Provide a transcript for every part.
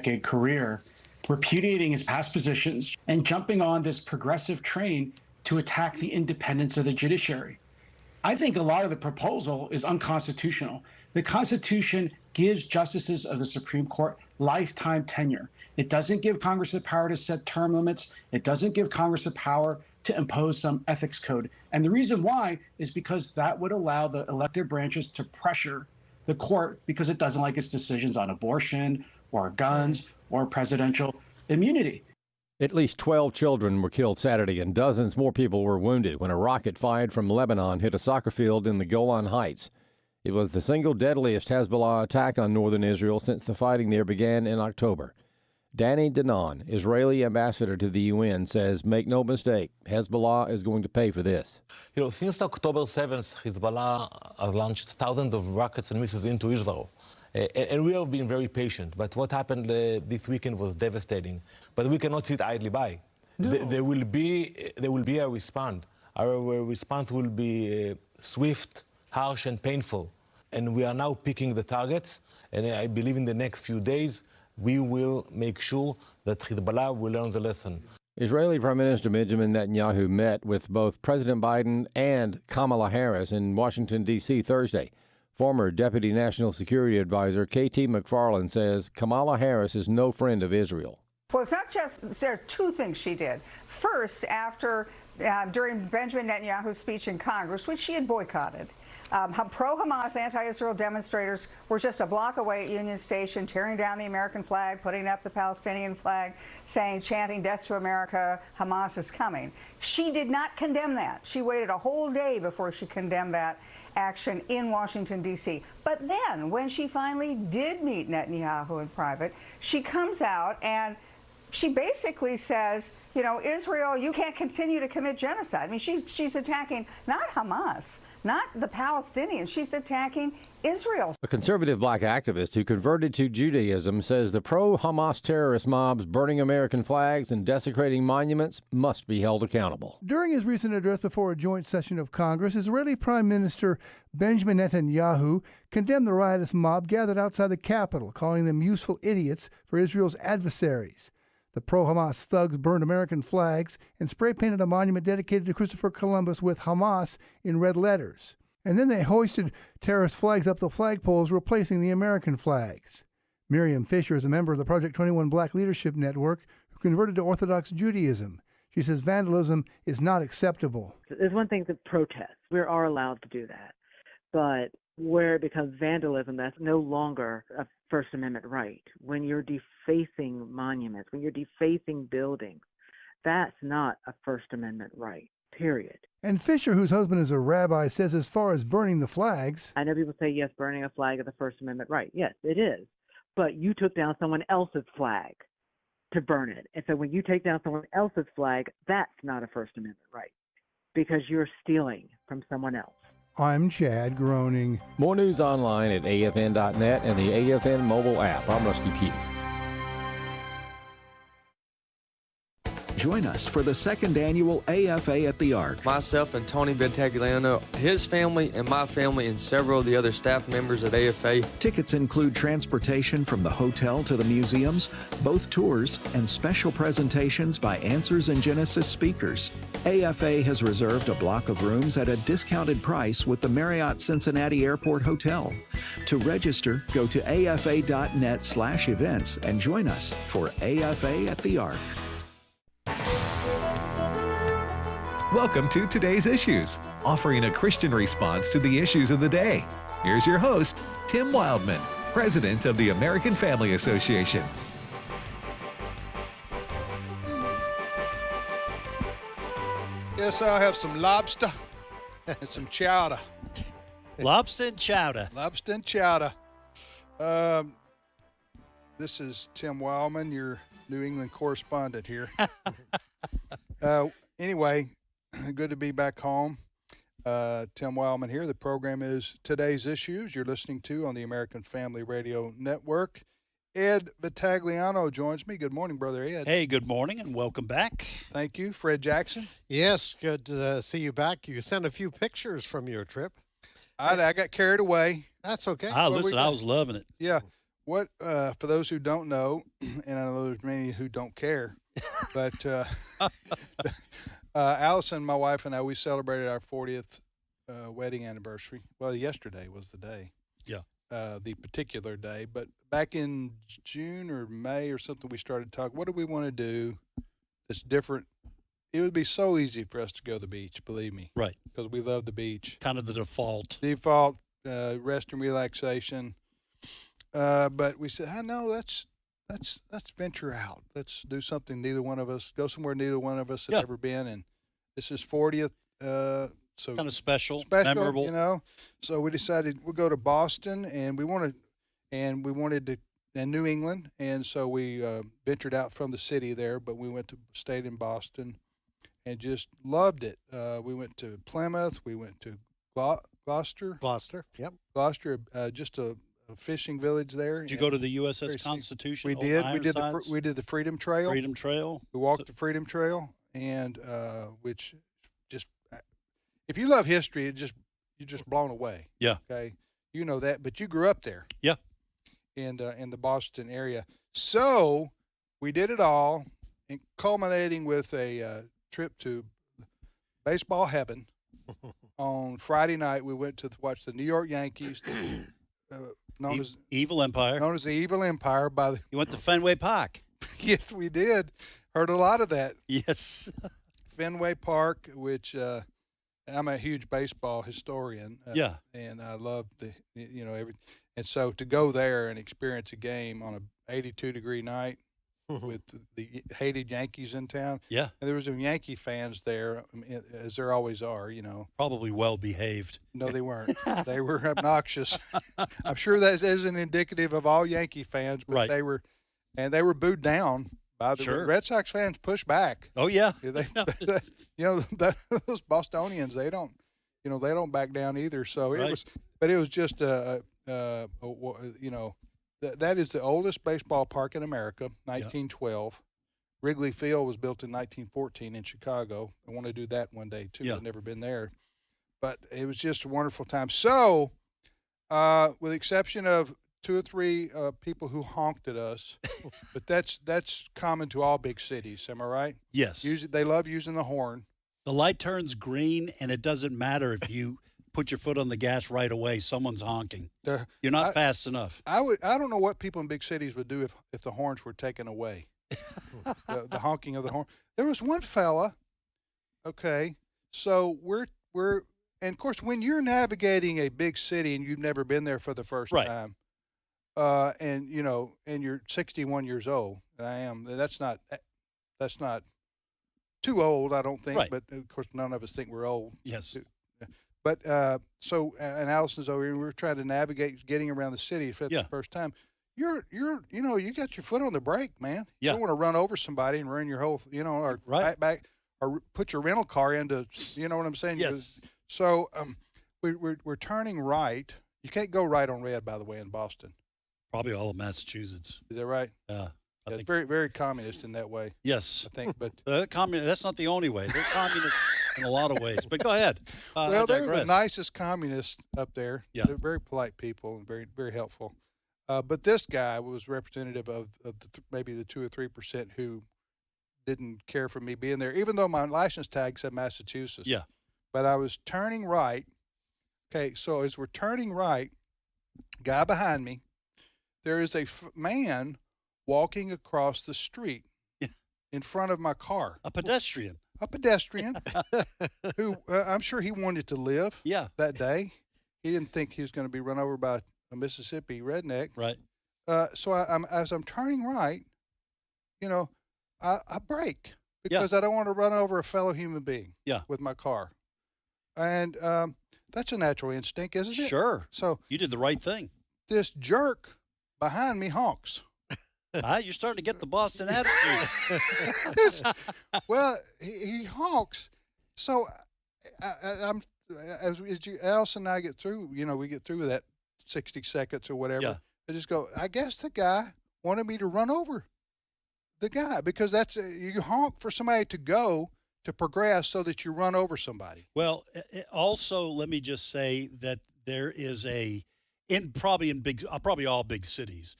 decade career, repudiating his past positions and jumping on this progressive train to attack the independence of the judiciary. I think a lot of the proposal is unconstitutional. The Constitution gives justices of the Supreme Court lifetime tenure. It doesn't give Congress the power to set term limits. It doesn't give Congress the power to impose some ethics code. And the reason why is because that would allow the elected branches to pressure the court because it doesn't like its decisions on abortion or guns or presidential immunity. At least 12 children were killed Saturday and dozens more people were wounded when a rocket fired from Lebanon hit a soccer field in the Golan Heights. It was the single deadliest Hezbollah attack on northern Israel since the fighting there began in October. Danny Danon, Israeli ambassador to the UN, says, make no mistake, Hezbollah is going to pay for this. Since October 7th, Hezbollah has launched thousands of rockets and missiles into Israel. And we have been very patient. But what happened this weekend was devastating. But we cannot sit idly by. No. There will be a response. Our response will be swift, harsh, and painful. And we are now picking the targets. And I believe in the next few days, we will make sure that Hezbollah will learn the lesson. Israeli Prime Minister Benjamin Netanyahu met with both President Biden and Kamala Harris in Washington, D.C. Thursday. Former Deputy National Security Advisor K.T. McFarland says Kamala Harris is no friend of Israel. Well, it's not just, there are two things she did. First, during Benjamin Netanyahu's speech in Congress, which she had boycotted, pro-Hamas, anti-Israel demonstrators were just a block away at Union Station, tearing down the American flag, putting up the Palestinian flag, chanting death to America, Hamas is coming. She did not condemn that. She waited a whole day before she condemned that action in Washington, D.C. But then, when she finally did meet Netanyahu in private, she comes out and she basically says, Israel, you can't continue to commit genocide. I mean, she's attacking not Hamas, not the Palestinians. She's attacking Israel. A conservative black activist who converted to Judaism says the pro-Hamas terrorist mobs burning American flags and desecrating monuments must be held accountable. During his recent address before a joint session of Congress, Israeli Prime Minister Benjamin Netanyahu condemned the riotous mob gathered outside the Capitol, calling them useful idiots for Israel's adversaries. The pro-Hamas thugs burned American flags and spray-painted a monument dedicated to Christopher Columbus with Hamas in red letters. And then they hoisted terrorist flags up the flagpoles, replacing the American flags. Miriam Fisher is a member of the Project 21 Black Leadership Network who converted to Orthodox Judaism. She says vandalism is not acceptable. There's one thing to protest. We are allowed to do that. But where it becomes vandalism, that's no longer a First Amendment right. When you're defacing monuments, when you're defacing buildings, that's not a First Amendment right, period. And Fisher, whose husband is a rabbi, says as far as burning the flags... I know people say, yes, burning a flag is a First Amendment right. Yes, it is. But you took down someone else's flag to burn it. And so when you take down someone else's flag, that's not a First Amendment right because you're stealing from someone else. I'm Chad Groening. More news online at afn.net and the AFN mobile app. I'm Rusty Pugh. Join us for the second annual AFA at the Ark. Myself and Tony Ventagliano, his family and my family and several of the other staff members at AFA. Tickets include transportation from the hotel to the museums, both tours, and special presentations by Answers in Genesis speakers. AFA has reserved a block of rooms at a discounted price with the Marriott Cincinnati Airport Hotel. To register, go to afa.net/events and join us for AFA at the Ark. Welcome to Today's Issues, offering a Christian response to the issues of the day. Here's your host, Tim Wildman, President of the American Family Association. Yes, I'll have some lobster and some chowder. Lobster and chowder. Lobster and chowder. This is Tim Wildman, your New England correspondent here. Anyway, good to be back home. Tim Wildman here. The program is Today's Issues. You're listening to on the American Family Radio Network. Ed Vitagliano joins me. Good morning, Brother Ed. Hey, good morning and welcome back. Thank you. Fred Jackson. Yes, good to see you back. You sent a few pictures from your trip. I got carried away. That's okay. I was loving it. Yeah. What for those who don't know, and I know there's many who don't care, but Allison, my wife, and I, we celebrated our 40th wedding anniversary. Well, yesterday was the day. Yeah. The particular day, but back in June or May or something, we started talking. What do we want to do that's different? It would be so easy for us to go to the beach, believe me. Right. Because we love the beach. Kind of the default. Rest and relaxation. But we said, no, let's venture out. Let's do something neither one of us, go somewhere neither one of us had ever been. And this is 40th. So kind of special, memorable, you know. So we decided we'll go to Boston, and we wanted to in New England, and so we ventured out from the city there, but we stayed in Boston, and just loved it. We went to Plymouth, we went to Gloucester. Yep. Gloucester, just a fishing village there. Did you go to the USS Constitution? We did. We did the Freedom Trail. Freedom Trail. We walked the Freedom Trail, and which just, if you love history, you're just blown away. Yeah. Okay. You know that, but you grew up there. Yeah. In the Boston area. So we did it all, and culminating with a trip to baseball heaven. On Friday night, we went to watch the New York Yankees, known as Evil Empire. Known as the Evil Empire by the. You went to Fenway Park. Yes, we did. Heard a lot of that. Yes. Fenway Park, which I'm a huge baseball historian. Yeah. And I love every. And so to go there and experience a game on a 82-degree night with the hated Yankees in town. Yeah. And there was some Yankee fans there, as there always are, you know. Probably well behaved. No, they weren't. They were obnoxious. I'm sure that isn't indicative of all Yankee fans, but they were booed down by the Red Sox fans. Pushed back. Oh yeah. Those Bostonians, they don't back down either. So it was just that is the oldest baseball park in America, 1912. Wrigley Field was built in 1914 in Chicago. I want to do that one day too. I've never been there, but it was just a wonderful time. So, with the exception of 2 or 3 people who honked at us, but that's common to all big cities. Am I right? Yes. They love using the horn. The light turns green, and it doesn't matter if you put your foot on the gas right away. Someone's honking. You're not fast enough. I don't know what people in big cities would do if the horns were taken away. the honking of the horn. There was one fella. Okay, so we're and of course when you're navigating a big city and you've never been there for the first time, and you're 61 years old, and I am. That's not too old, I don't think. But of course, none of us think we're old. Yes. But and Allison's over here, and we're trying to navigate getting around the city for the first time. You got your foot on the brake, man. You don't want to run over somebody and ruin your whole, or back or put your rental car into, you know what I'm saying? Yes. So we're turning right. You can't go right on red, by the way, in Boston. Probably all of Massachusetts. Is that right? Yeah. It's very, very communist in that way. Yes. I think, but that's not the only way. They're communist in a lot of ways. But go ahead. Well, they were the nicest communists up there. Yeah. They're very polite people and very, very helpful. But this guy was representative of maybe the 2 or 3% who didn't care for me being there, even though my license tag said Massachusetts. Yeah. But I was turning right. Okay, so as we're turning right, guy behind me, there is a man walking across the street in front of my car. A pedestrian. Who I'm sure he wanted to live that day. He didn't think he was going to be run over by a Mississippi redneck. Right. So as I'm turning right, I brake because I don't want to run over a fellow human being with my car. And that's a natural instinct, isn't it? Sure. So you did the right thing. This jerk behind me honks. You're starting to get the Boston attitude. Well, he honks. So I'm as Allison and I get through, we get through with that 60 seconds or whatever. Yeah. I just go, I guess the guy wanted me to run over the guy because that's you honk for somebody to go to progress so that you run over somebody. Well, also let me just say that there is probably all big cities,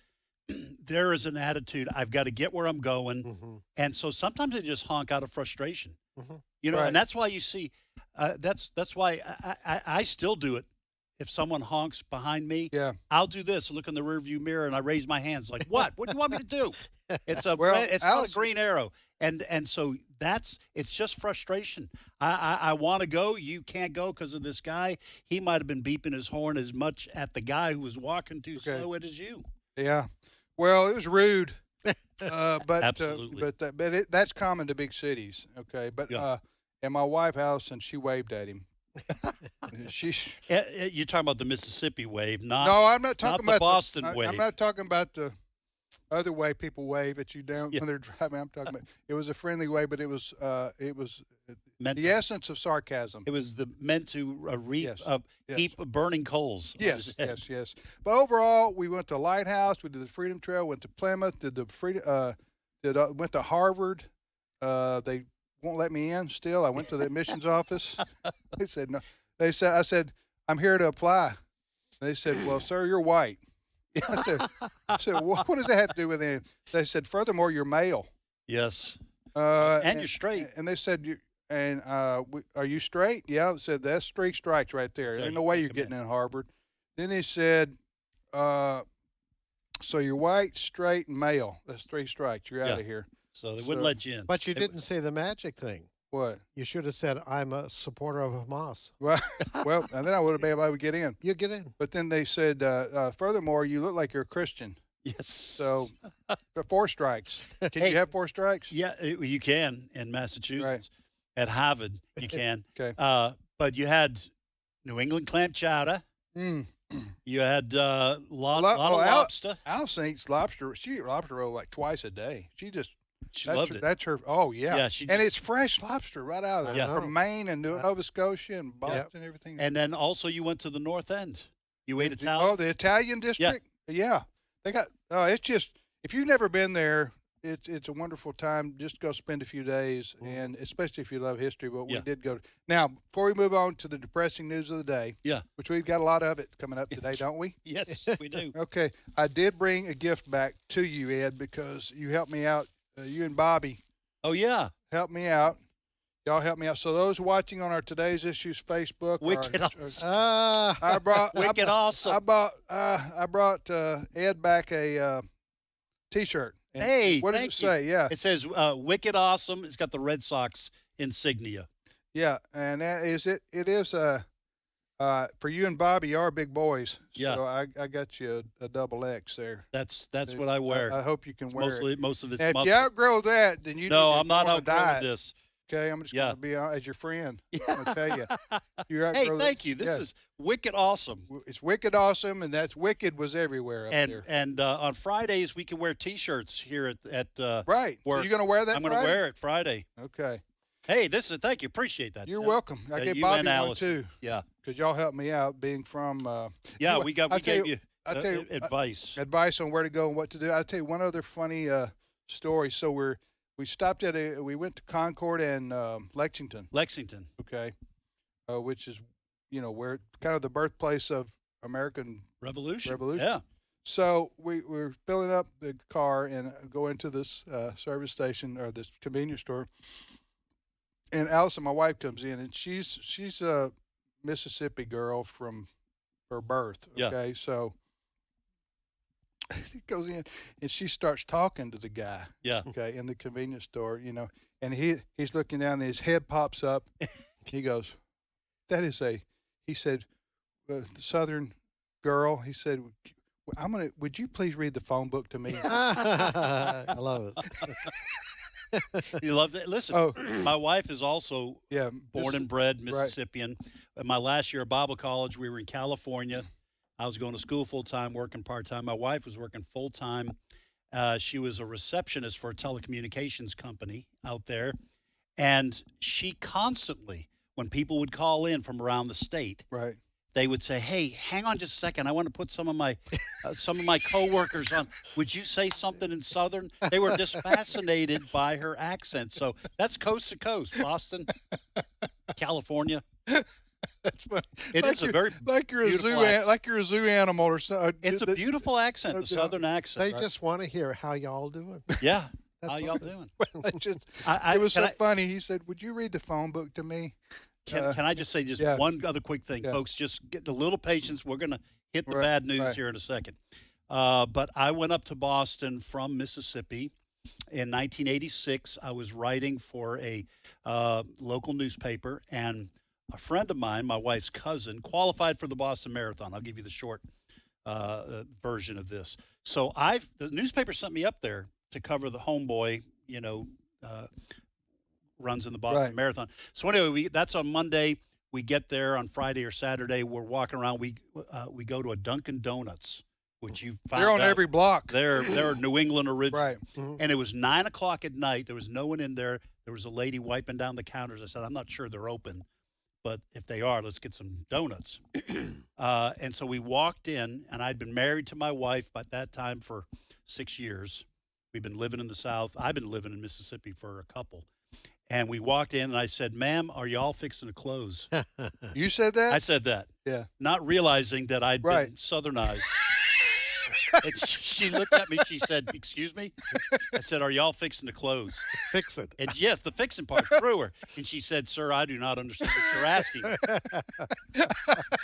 there is an attitude, I've got to get where I'm going. Mm-hmm. And so sometimes they just honk out of frustration, Mm-hmm. Right. and that's why you see, that's why I still do it. If someone honks behind me, Yeah. I'll do this, look in the rearview mirror, and I raise my hands like, what? What do you want me to do? It's a Well, it's not a green arrow. And so it's just frustration. I want to go. You can't go because of this guy. He might have been beeping his horn as much at the guy who was walking too slow as you. Yeah. Well, it was rude. But Absolutely. That's common to big cities. Okay. But and my wife Allison, she waved at him. She's. You're talking about the Mississippi wave, not No, I'm not talking not about the Boston wave. I'm not talking about the other way people wave at you down when they're driving. I'm talking about it was a friendly way, but it was Meant the to- essence of sarcasm. It was meant to heap burning coals. Yes. But overall, we went to Lighthouse. We did the Freedom Trail. Went to Plymouth. Did the went to Harvard. They won't let me in. Still, I went to the admissions office. They said no. I said I'm here to apply. They said, well, sir, you're white. I said, what does that have to do with anything? They said, furthermore, you're male. Yes. And you're straight. And they said, are you straight? Yeah. They said, that's 3 strikes right there. There's no way you're getting in Harvard. Then they said, so you're white, straight, and male. That's 3 strikes. You're out of here. So they wouldn't let you in. But you didn't say the magic thing. What? You should have said, I'm a supporter of Hamas. Well, and then I would have been able to get in. You get in. But then they said, furthermore, you look like you're a Christian. Yes. So 4 strikes. Can you have 4 strikes? Yeah, you can in Massachusetts. Right. At Harvard, you can. Okay. But you had New England clam chowder. You had lot of lobster. Allison eats lobster. She eats lobster roll like twice a day. She loved it. That's her. Oh yeah. Yeah, and it's fresh lobster right out of Yeah. from Maine and Nova Scotia and Boston and everything. And then also you went to the North End. You ate Italian. Oh, the Italian district. Yeah. They got. Oh, it's just if you've never been there, it's a wonderful time. Just go spend a few days, and especially if you love history. But we did go. Now, before we move on to the depressing news of the day, which we've got a lot of it coming up today, don't we? Yes, we do. Okay, I did bring a gift back to you, Ed, because you helped me out. You and Bobby. Oh yeah, helped me out. Y'all help me out. So those watching on our Today's Issues Facebook, I brought Wicked awesome. I brought Ed back a T-shirt. And hey, what does it say? Yeah, it says "Wicked Awesome." It's got the Red Sox insignia. Yeah, and that is it. It is for you and Bobby. You are big boys. Yeah, so I got you a double X there. That's what I wear. I hope you can wear it. Most of it's. If you outgrow that, then you no, I'm not outgrowing this. Okay, I'm just going to be as your friend. Yeah. I'm going to tell you. Hey, thank you. This is wicked awesome. It's wicked awesome, and that's wicked was everywhere up there. And on Fridays we can wear T-shirts here at right. work. So you're going to wear that? I'm going to wear it Friday. Okay. Hey, thank you. Appreciate that. You're welcome. I gave Bobby one too. Yeah. Because y'all helped me out being from. We gave you advice. Advice on where to go and what to do. I'll tell you one other funny story. So we stopped at we went to Concord and Lexington. Okay. Which is, where kind of the birthplace of American Revolution. Yeah. So we were filling up the car and go into this service station or this convenience store. And Allison, my wife, comes in, and she's a Mississippi girl from her birth. Okay. Yeah. So he goes in and she starts talking to the guy. Yeah. Okay. In the convenience store, and he's looking down and his head pops up. He goes, he said, the Southern girl, he said, would you please read the phone book to me? I love it. You love that? Listen, my wife is also born and bred Mississippian. Right. My last year at Bible college, we were in California. I was going to school full-time, working part-time. My wife was working full-time. She was a receptionist for a telecommunications company out there. And she constantly, when people would call in from around the state, right, they would say, "Hey, hang on just a second. I want to put some of my coworkers on. Would you say something in Southern?" They were just fascinated by her accent. So that's coast to coast, Boston, California. That's funny. It's a very like you're a zoo animal or something. It's a beautiful accent, the Southern accent. They just want to hear how y'all doing. Yeah, how y'all doing? It was so funny. He said, "Would you read the phone book to me?" Can I just say one other quick thing, folks? Just get a little patience. We're going to hit the bad news here in a second. But I went up to Boston from Mississippi in 1986. I was writing for a local newspaper, and a friend of mine, my wife's cousin, qualified for the Boston Marathon. I'll give you the short version of this. So the newspaper sent me up there to cover the homeboy, runs in the Boston Marathon. So anyway, that's on Monday. We get there on Friday or Saturday. We're walking around. We go to a Dunkin' Donuts, which you found They're on every block. They're New England original. Right. Mm-hmm. And it was 9 o'clock at night. There was no one in there. There was a lady wiping down the counters. I said, I'm not sure they're open, but if they are, let's get some donuts. And so we walked in, and I'd been married to my wife by that time for 6 years. We've been living in the South. I've been living in Mississippi for a couple. And we walked in, and I said, "Ma'am, are y'all fixing to close?" You said that? I said that. Yeah. Not realizing that I'd been Southernized. And she looked at me. She said, "Excuse me?" I said, "Are y'all fixing to close?" Fix it. And yes, the fixing part threw her. And she said, "Sir, I do not understand what you're asking."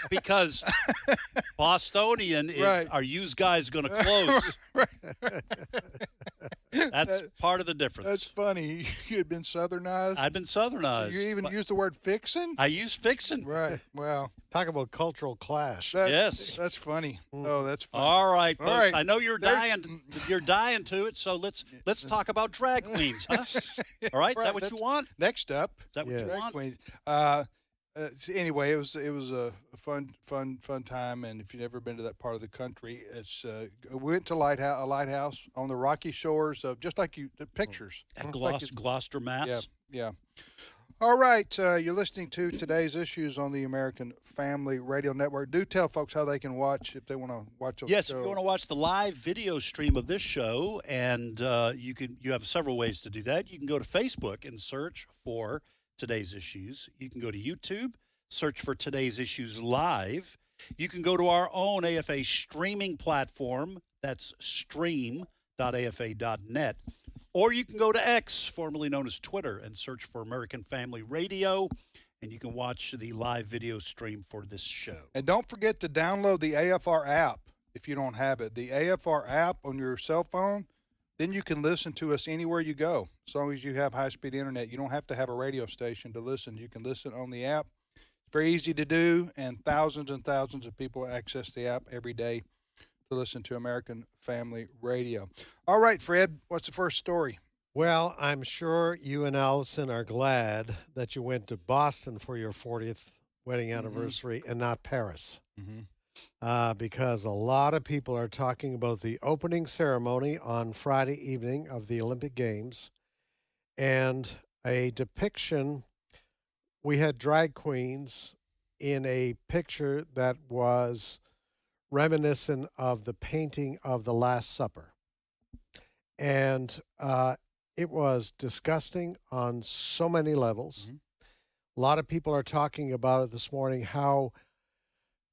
Because Bostonian is, are you guys going to close? That's part of the difference. That's funny. You had been Southernized? I've been Southernized. So you even used the word fixing? I used fixing. Right. Wow. Talk about cultural clash. Yes. That's funny. Oh, that's funny. All right, folks. All right. I know you're dying to it, so let's talk about drag queens, huh? All right? Is that what you want? Next up. Is that what you want? Queens. Anyway, it was a fun time, and if you've never been to that part of the country, we went to a lighthouse on the rocky shores of just like the pictures. At Gloucester, Mass. Yeah. All right, you're listening to Today's Issues on the American Family Radio Network. Do tell folks how they can watch if they want to watch. Yes, if you want to watch the live video stream of this show, and you have several ways to do that. You can go to Facebook and search for Today's Issues. You can go to YouTube, search for Today's Issues Live. You can go to our own AFA streaming platform. That's stream.afa.net. Or you can go to X, formerly known as Twitter, and search for American Family Radio, and you can watch the live video stream for this show. And don't forget to download the AFR app if you don't have it. The AFR app on your cell phone, then you can listen to us anywhere you go, as long as you have high-speed internet. You don't have to have a radio station to listen. You can listen on the app. It's very easy to do, and thousands of people access the app every day to listen to American Family Radio. All right, Fred, what's the first story? Well, I'm sure you and Allison are glad that you went to Boston for your 40th wedding anniversary and not Paris. Because a lot of people are talking about the opening ceremony on Friday evening of the Olympic Games and a depiction. We had drag queens in a picture that was reminiscent of the painting of the Last Supper. And it was disgusting on so many levels. A lot of people are talking about it this morning, how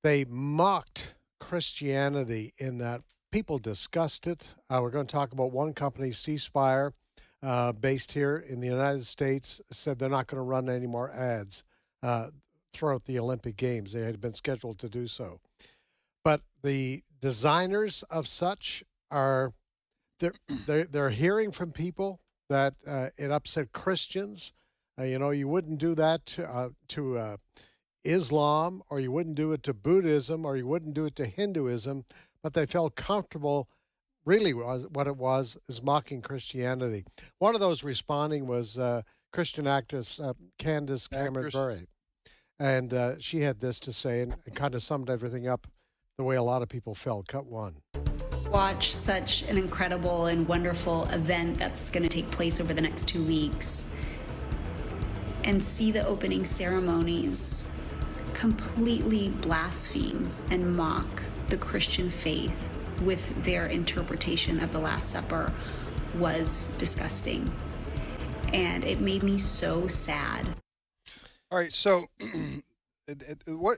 they mocked Christianity in that people discussed it. We're going to talk about one company, C-Spire, based here in the United States, said they're not going to run any more ads throughout the Olympic Games. They had been scheduled to do so. But the designers of such are, they're hearing from people that it upset Christians. You wouldn't do that to Islam, or you wouldn't do it to Buddhism, or you wouldn't do it to Hinduism, but they felt comfortable. Really, what it was is mocking Christianity. One of those responding was Christian actress Candace Cameron Bure, and she had this to say, and kind of summed everything up the way a lot of people felt. Cut one. Watch such an incredible and wonderful event that's going to take place over the next 2 weeks, and see the opening ceremonies completely blaspheme and mock the Christian faith with their interpretation of the Last Supper was disgusting. And it made me so sad. All right, so what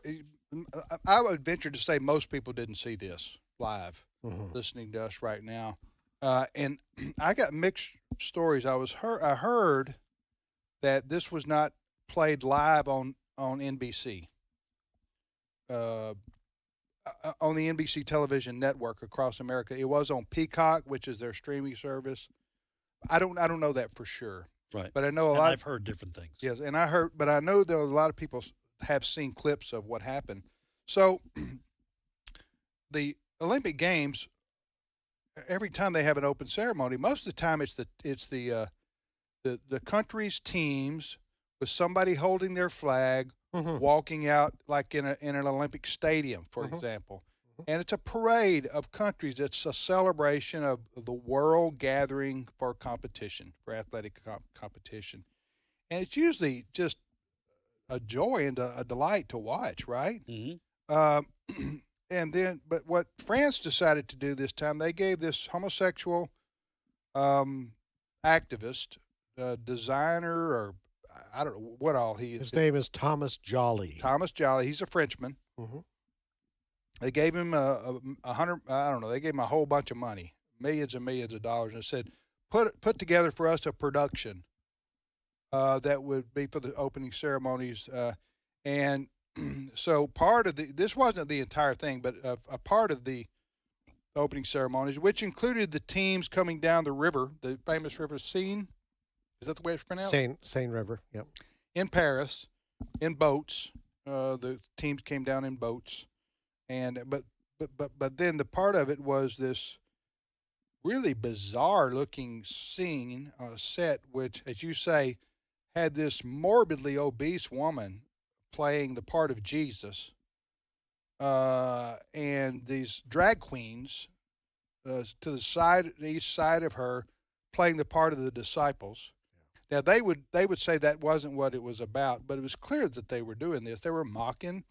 I would venture to say most people didn't see this live, listening to us right now, and I got mixed stories. I heard that this was not played live on NBC, on the NBC television network across America. It was on Peacock, which is their streaming service. I don't know that for sure. Right. But I know I've heard different things. Yes, and but I know there are a lot of people have seen clips of what happened. So the Olympic Games, every time they have an open ceremony, most of the time it's the country's teams with somebody holding their flag, walking out like in an Olympic stadium, for example. And it's a parade of countries. It's a celebration of the world gathering for competition, for athletic competition. And it's usually just a joy and a delight to watch, right? And then, but what France decided to do this time, they gave this homosexual activist, designer, or I don't know what all he is. His name is Thomas Joly. Thomas Joly. He's a Frenchman. They gave him they gave him a whole bunch of money, millions and millions of dollars, and said, put together for us a production that would be for the opening ceremonies. And so part of this wasn't the entire thing, but a part of the opening ceremonies, which included the teams coming down the river, the famous river Seine. Is that the way it's pronounced? Seine River, yep. In Paris, in boats. The teams came down in boats. And but then the part of it was this really bizarre looking scene set, which, as you say, had this morbidly obese woman playing the part of Jesus, and these drag queens to the east side of her playing the part of the disciples. Now they would say that wasn't what it was about, but it was clear that they were doing this. They were mocking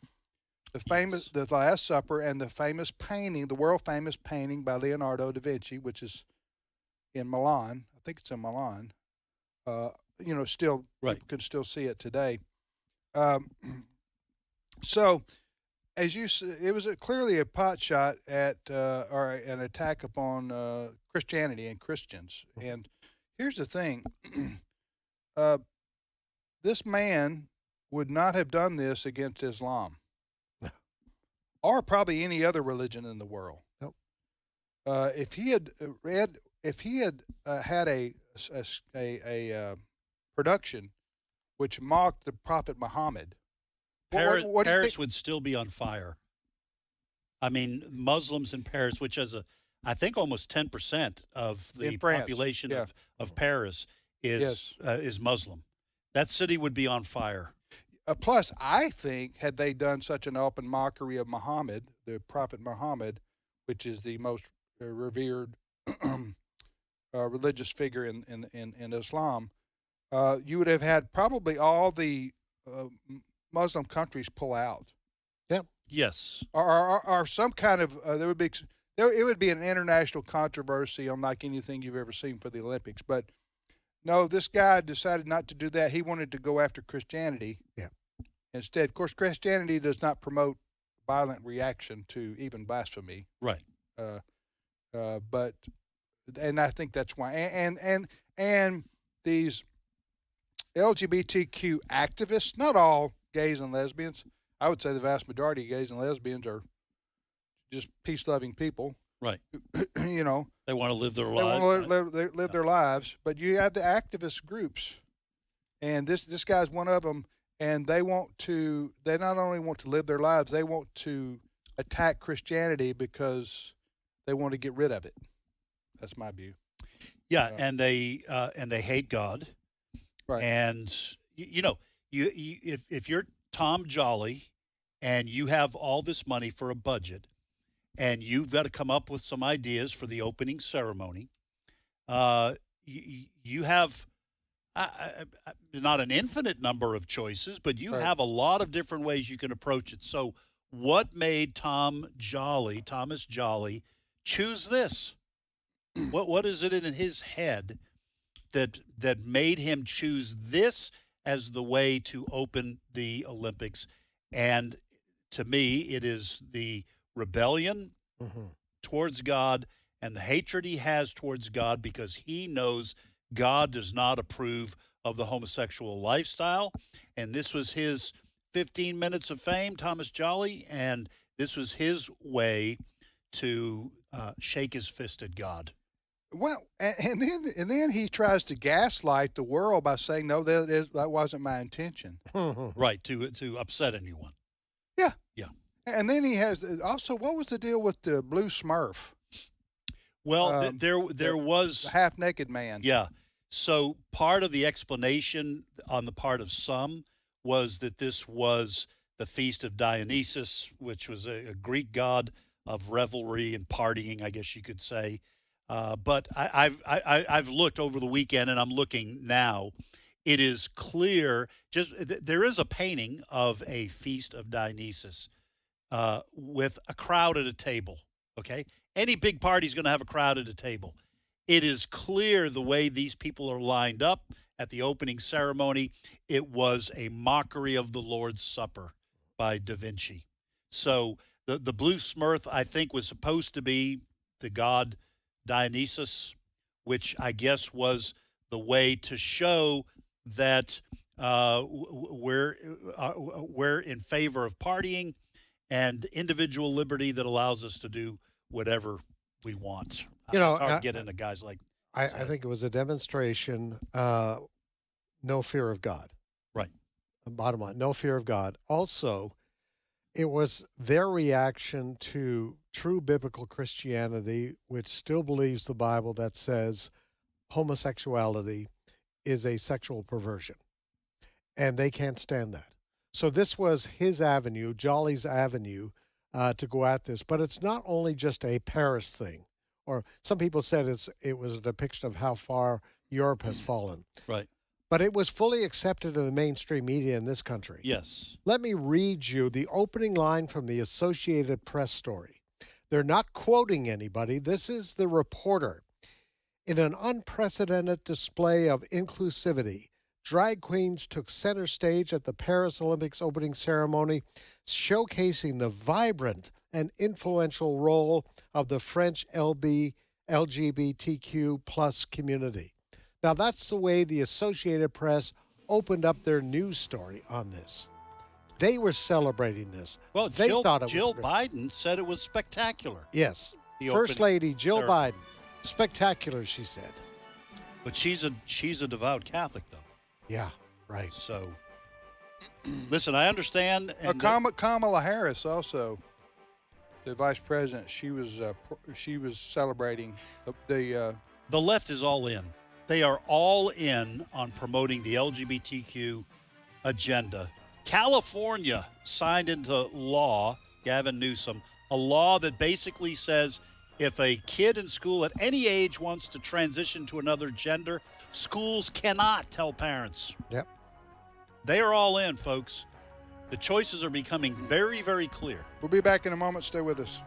the Last Supper and the famous painting, the world famous painting by Leonardo da Vinci, which is in Milan. I think it's in Milan. Still people can still see it today. So, as you said, it was clearly a pot shot at or an attack upon Christianity and Christians. And here's the thing: this man would not have done this against Islam. Or probably any other religion in the world. Nope. If he had had a production which mocked the Prophet Muhammad, Paris would still be on fire. I mean, Muslims in Paris, which has I think almost 10% of the population of Paris is Muslim. That city would be on fire. Plus, I think, had they done such an open mockery of Muhammad, the Prophet Muhammad, which is the most revered religious figure in Islam, you would have had probably all the Muslim countries pull out. Yep. Yes. Or some kind of it would be an international controversy unlike anything you've ever seen for the Olympics. But no, this guy decided not to do that. He wanted to go after Christianity. Yeah. Instead, of course, Christianity does not promote violent reaction to even blasphemy. Right. But I think that's why. And these LGBTQ activists, not all gays and lesbians. I would say the vast majority of gays and lesbians are just peace-loving people. Right. They want to live their lives. They want to live their lives. But you have the activist groups, and this guy's one of them. And they not only want to live their lives, they want to attack Christianity because they want to get rid of it. That's my view. Yeah, and they hate God. Right. And if you're Tom Joly and you have all this money for a budget, and you've got to come up with some ideas for the opening ceremony, you have not an infinite number of choices, but you have a lot of different ways you can approach it. So what made Thomas Joly, choose this? What is it in his head that made him choose this as the way to open the Olympics? And to me, it is the rebellion towards God and the hatred he has towards God because he knows God does not approve of the homosexual lifestyle. And this was his 15 minutes of fame, Thomas Jolly, and this was his way to shake his fist at God. Well, and then he tries to gaslight the world by saying, no, that wasn't my intention. Right, to upset anyone. Yeah. Yeah. And then he has also, what was the deal with the blue Smurf? Well, there was the half-naked man. Yeah. So part of the explanation on the part of some was that this was the feast of Dionysus, which was a Greek god of revelry and partying, I guess you could say. But I've looked over the weekend, and I'm looking now. It is clear. There is a painting of a feast of Dionysus with a crowd at a table. Okay, any big party is going to have a crowd at a table. It is clear the way these people are lined up at the opening ceremony. It was a mockery of the Lord's Supper by Da Vinci. So the blue Smurf, I think, was supposed to be the god Dionysus, which I guess was the way to show that we're in favor of partying and individual liberty that allows us to do whatever we want. You know, it's hard to get into guys like I think it was a demonstration, no fear of God. Right. Bottom line, no fear of God. Also, it was their reaction to true biblical Christianity, which still believes the Bible that says homosexuality is a sexual perversion. And they can't stand that. So this was his avenue, Jolly's avenue, to go at this. But it's not only just a Paris thing. Or some people said it was a depiction of how far Europe has fallen. Right. But it was fully accepted in the mainstream media in this country. Yes. Let me read you the opening line from the Associated Press story. They're not quoting anybody. This is the reporter. In an unprecedented display of inclusivity, drag queens took center stage at the Paris Olympics opening ceremony, showcasing the vibrant and influential role of the French LGBTQ plus community. Now, that's the way the Associated Press opened up their news story on this. They were celebrating this. Well, they thought it Jill was Biden said it was spectacular. Yes. The First Lady Jill ceremony. Biden. Spectacular, she said. But she's a devout Catholic, though. Yeah, right. So, listen, I understand. And Kamala Harris also, the vice president, she was celebrating the left is all in. They are all in on promoting the LGBTQ agenda. California signed into law, Gavin Newsom, a law that basically says if a kid in school at any age wants to transition to another gender, schools cannot tell parents. Yep. They are all in, folks. The choices are becoming very, very clear. We'll be back in a moment. Stay with us.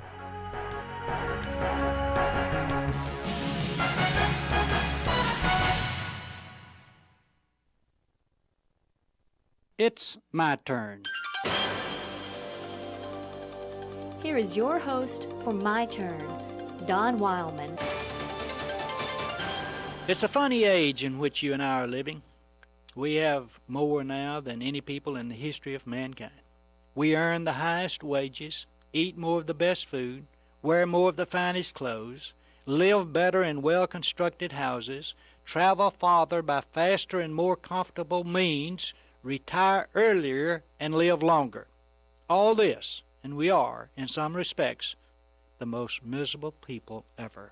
It's my turn. Here is your host for My Turn, Don Wildman. It's a funny age in which you and I are living. We have more now than any people in the history of mankind. We earn the highest wages, eat more of the best food, wear more of the finest clothes, live better in well-constructed houses, travel farther by faster and more comfortable means, retire earlier, and live longer. All this, and we are, in some respects, the most miserable people ever.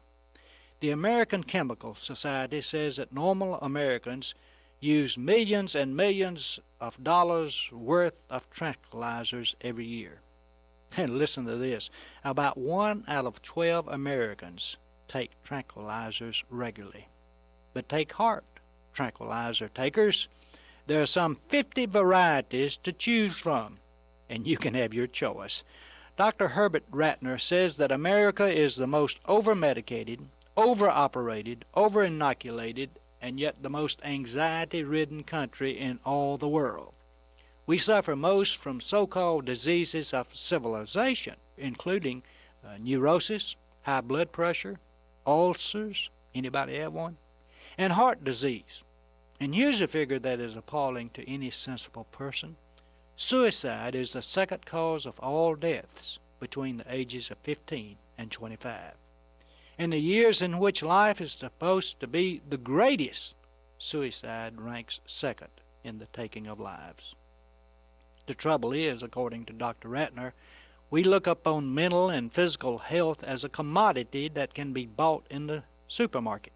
The American Chemical Society says that normal Americans use millions and millions of dollars worth of tranquilizers every year. And listen to this, about 1 out of 12 Americans take tranquilizers regularly. But take heart, tranquilizer takers. There are some 50 varieties to choose from, and you can have your choice. Dr. Herbert Ratner says that America is the most over-medicated, over-operated, over-inoculated, and yet the most anxiety-ridden country in all the world. We suffer most from so-called diseases of civilization, including neurosis, high blood pressure, ulcers, anybody have one? And heart disease. And here's a figure that is appalling to any sensible person. Suicide is the second cause of all deaths between the ages of 15 and 25. In the years in which life is supposed to be the greatest, suicide ranks second in the taking of lives. The trouble is, according to Dr. Ratner, we look upon mental and physical health as a commodity that can be bought in the supermarket.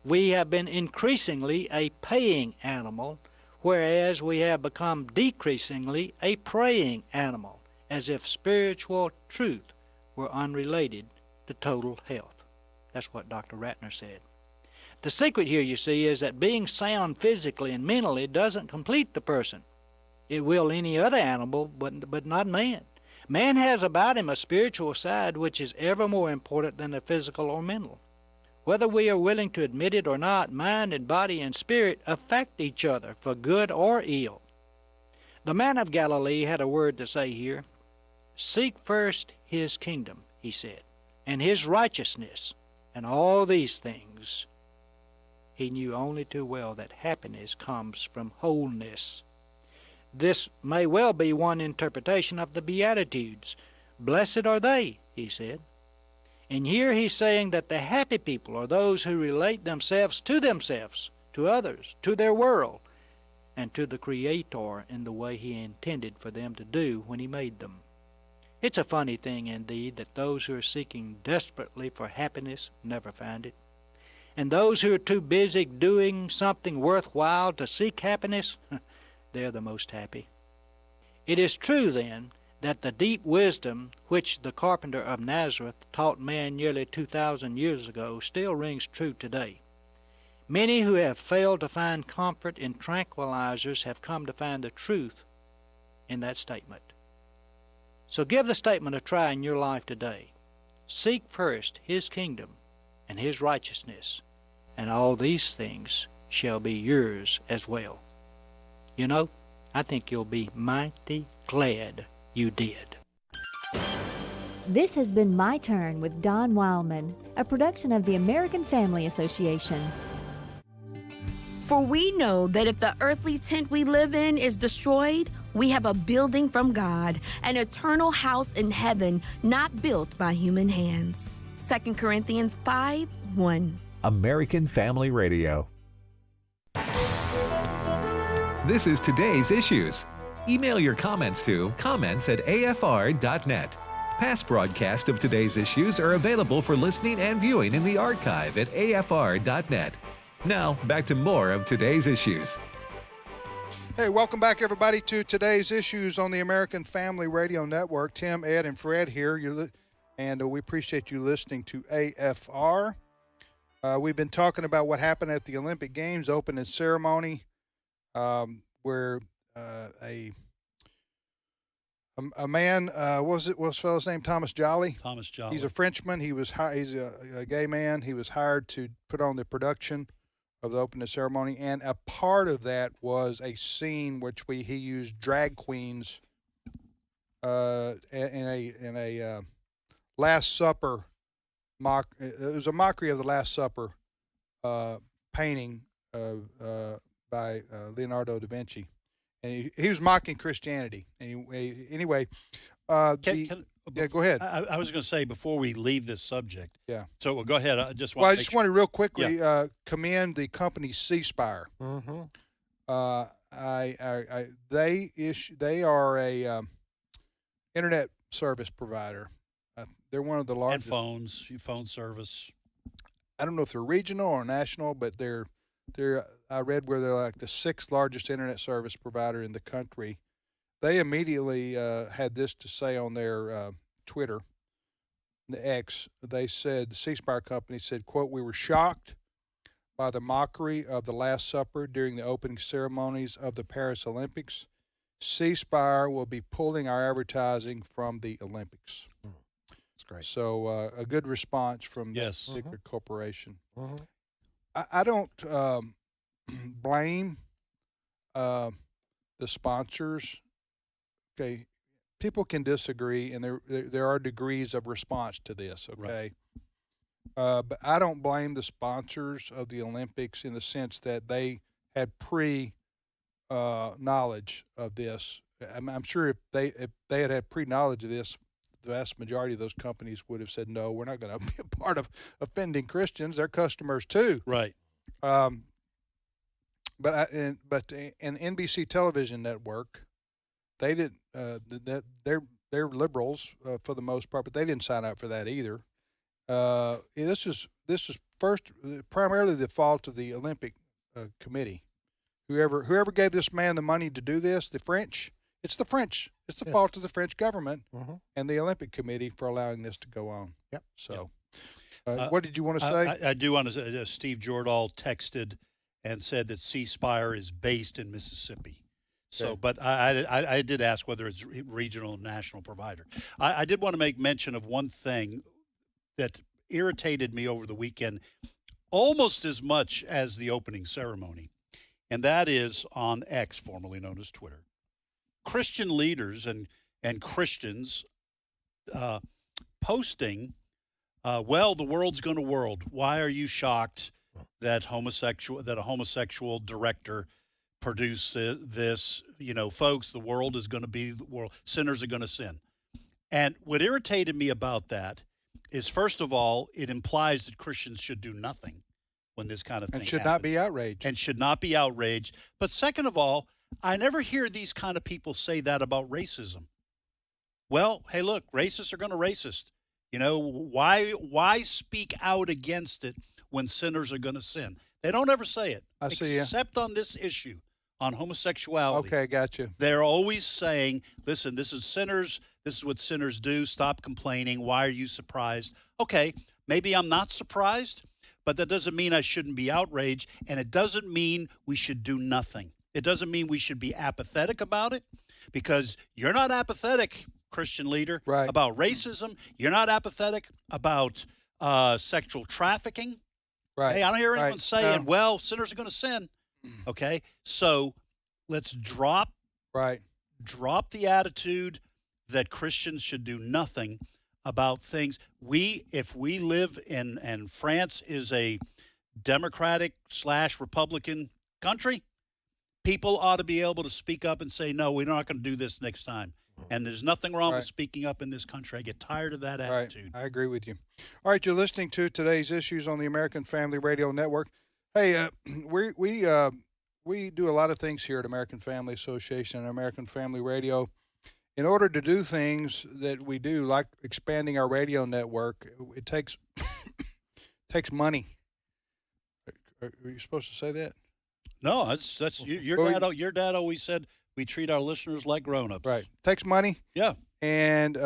We have been increasingly a paying animal, whereas we have become decreasingly a praying animal, as if spiritual truth were unrelated to total health. That's what Dr. Ratner said. The secret here, you see, is that being sound physically and mentally doesn't complete the person. It will any other animal, but not man. Man has about him a spiritual side which is ever more important than the physical or mental. Whether we are willing to admit it or not, mind and body and spirit affect each other for good or ill. The man of Galilee had a word to say here. Seek first his kingdom, he said, and his righteousness, and all these things. He knew only too well that happiness comes from wholeness. This may well be one interpretation of the Beatitudes. Blessed are they, he said. And here he's saying that the happy people are those who relate themselves, to others, to their world, and to the Creator in the way he intended for them to do when he made them. It's a funny thing indeed that those who are seeking desperately for happiness never find it. And those who are too busy doing something worthwhile to seek happiness, they're the most happy. It is true, then, that the deep wisdom which the carpenter of Nazareth taught man nearly 2,000 years ago still rings true today. Many who have failed to find comfort in tranquilizers have come to find the truth in that statement. So give the statement a try in your life today. Seek first his kingdom and his righteousness, and all these things shall be yours as well. You know, I think you'll be mighty glad you did. This has been My Turn with Don Wildman, a production of the American Family Association. For we know that if the earthly tent we live in is destroyed, we have a building from God, an eternal house in heaven, not built by human hands. 2 Corinthians 5:1. American Family Radio. This is Today's Issues. Email your comments to comments@afr.net. Past broadcasts of Today's Issues are available for listening and viewing in the archive at afr.net. Now, back to more of Today's Issues. Hey, welcome back, everybody, to Today's Issues on the American Family Radio Network. Tim, Ed, and Fred here, and we appreciate you listening to AFR. We've been talking about what happened at the Olympic Games opening ceremony, where a man, what's his fellow's name? Thomas Jolly. Thomas Jolly. He's a Frenchman. He's a gay man. He was hired to put on the production of the opening ceremony, and a part of that was a scene which he used drag queens in a Last Supper it was a mockery of the Last Supper painting by Leonardo da Vinci, and he was mocking Christianity. Anyway, go ahead. I was going to say before we leave this subject. Yeah. So go ahead. I just want. Well, I just wanted real quickly commend the company C-Spire. Mm-hmm. They are a internet service provider. They're one of the largest. And phone service. I don't know if they're regional or national, but they're. I read where they're like the 6th largest internet service provider in the country. They immediately had this to say on their Twitter, the X. They said, the C-Spire company said, quote, "We were shocked by the mockery of the Last Supper during the opening ceremonies of the Paris Olympics. C-Spire will be pulling our advertising from the Olympics." That's great. So a good response from that particular corporation. Mm-hmm. I don't blame the sponsors. Okay, people can disagree, and there are degrees of response to this. Okay, but I don't blame the sponsors of the Olympics in the sense that they had knowledge of this. I'm sure if they had pre-knowledge of this, the vast majority of those companies would have said, no, we're not going to be a part of offending Christians. They're customers too. Right. But an NBC television network, they didn't. They're liberals for the most part, but they didn't sign up for that either. This is first primarily the fault of the Olympic committee. Whoever gave this man the money to do this, the French. It's the French. It's the fault of the French government and the Olympic Committee for allowing this to go on. Yep. So, what did you want to say? I do want to say, Steve Jordahl texted and said that C Spire is based in Mississippi. So, Okay. but I did ask whether it's regional and national provider. I did want to make mention of one thing that irritated me over the weekend, almost as much as the opening ceremony, and that is on X, formerly known as Twitter. Christian leaders and Christians posting, well, the world's going to world. Why are you shocked that a homosexual director produced this? You know, folks, the world is going to be the world. Sinners are going to sin. And what irritated me about that is, first of all, it implies that Christians should do nothing when this kind of thing And should happens. not be outraged. And should not be outraged. But second of all, I never hear these kind of people say that about racism. Well, hey, look, racists are going to racist. You know, why speak out against it when sinners are going to sin? They don't ever say it, except on this issue, on homosexuality. Okay, got you. They're always saying, listen, this is sinners. This is what sinners do. Stop complaining. Why are you surprised? Okay, maybe I'm not surprised, but that doesn't mean I shouldn't be outraged, and it doesn't mean we should do nothing. It doesn't mean we should be apathetic about it, because you're not apathetic, Christian leader, about racism. You're not apathetic about sexual trafficking. Right. Hey, I don't hear anyone saying, well, sinners are going to sin. Okay, so let's drop the attitude that Christians should do nothing about things. If we live in, and France is a Democratic/Republican country, people ought to be able to speak up and say, no, we're not going to do this next time. And there's nothing wrong with speaking up in this country. I get tired of that attitude. I agree with you. All right, you're listening to Today's Issues on the American Family Radio Network. Hey, we do a lot of things here at American Family Association and American Family Radio. In order to do things that we do, like expanding our radio network, it takes money. Are you supposed to say that? No, that's your dad always said we treat our listeners like grown-ups. Right. Takes money. Yeah. And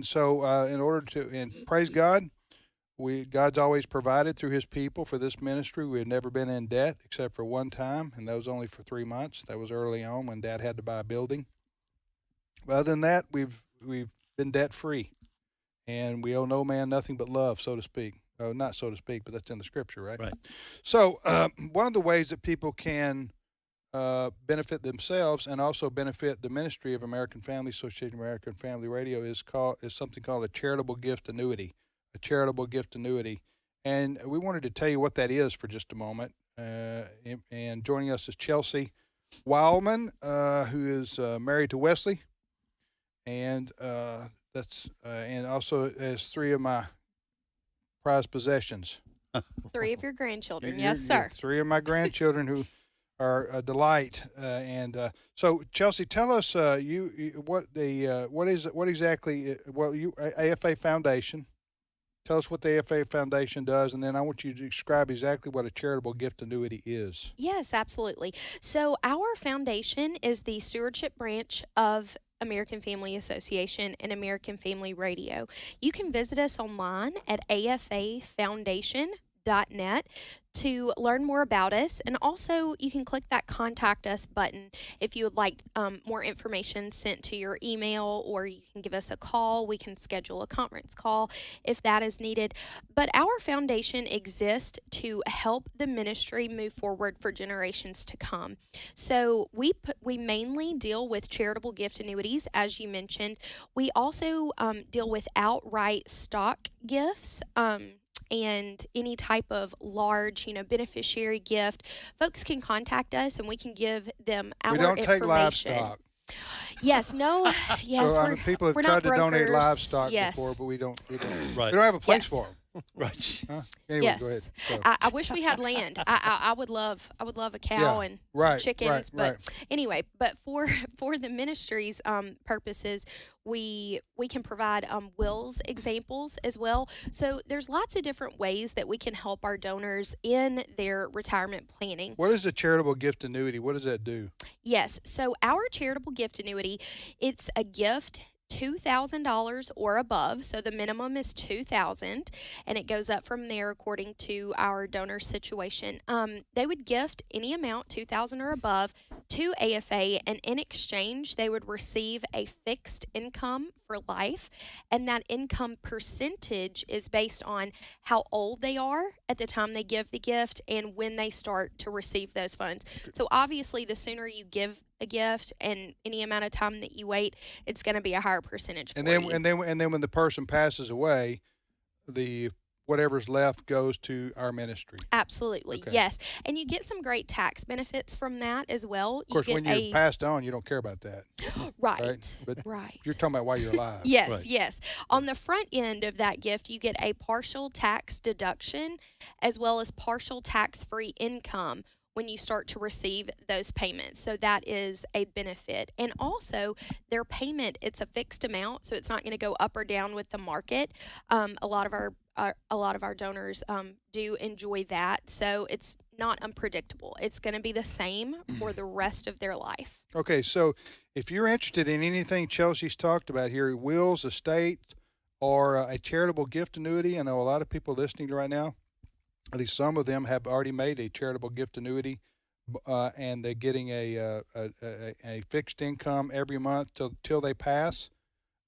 so in order to, and praise God, God's always provided through his people for this ministry. We have never been in debt except for one time, and that was only for 3 months. That was early on when Dad had to buy a building. But other than that, we've been debt-free, and we owe no man nothing but love, so to speak. Not so to speak, but that's in the scripture, right? Right. So one of the ways that people can benefit themselves and also benefit the ministry of American Family Association, American Family Radio is something called a charitable gift annuity. A charitable gift annuity, and we wanted to tell you what that is for just a moment. And joining us is Chelsea Wildman, who is married to Wesley, and and also has 3 of my prized possessions. 3 of your grandchildren, yes, sir. 3 of my grandchildren who are a delight. So Chelsea, tell us what exactly AFA Foundation. Tell us what the AFA Foundation does, and then I want you to describe exactly what a charitable gift annuity is. Yes, absolutely. So our foundation is the stewardship branch of American Family Association and American Family Radio. You can visit us online at afafoundation.org. AFAFoundation.net to learn more about us. And also, you can click that Contact Us button if you would like more information sent to your email, or you can give us a call. We can schedule a conference call if that is needed. But our foundation exists to help the ministry move forward for generations to come. So we mainly deal with charitable gift annuities, as you mentioned. We also deal with outright stock gifts. And any type of large, beneficiary gift, folks can contact us and we can give them our information. We don't take livestock. Yes, no, yes. So, people have tried to donate livestock before, but we don't. Right. We don't have a place for them. Right. Anyway, yes. Go ahead. So. I wish we had land. I would love a cow and some chickens. But anyway, but for the ministry's purposes, we can provide wills examples as well. So there's lots of different ways that we can help our donors in their retirement planning. What is the charitable gift annuity? What does that do? Yes. So our charitable gift annuity, it's a gift $2,000 or above, so the minimum is $2,000, and it goes up from there according to our donor situation. They would gift any amount, $2,000 or above, to AFA, and in exchange, they would receive a fixed income for life, and that income percentage is based on how old they are at the time they give the gift and when they start to receive those funds. So obviously, the sooner you give a gift and any amount of time that you wait, it's going to be a higher percentage for you. And then when the person passes away, the whatever's left goes to our ministry. Absolutely, okay. Yes. And you get some great tax benefits from that as well. Of course, when you're passed on, you don't care about that. Right. But right. You're talking about while you're alive. Yes, right. Yes. On the front end of that gift, you get a partial tax deduction as well as partial tax-free income when you start to receive those payments. So that is a benefit. And also, their payment, it's a fixed amount, so it's not going to go up or down with the market. A lot of our donors do enjoy that, so it's not unpredictable. It's going to be the same for the rest of their life. Okay, so if you're interested in anything Chelsea's talked about here, wills, estate, or a charitable gift annuity, I know a lot of people listening right now, at least some of them have already made a charitable gift annuity, and they're getting a fixed income every month till they pass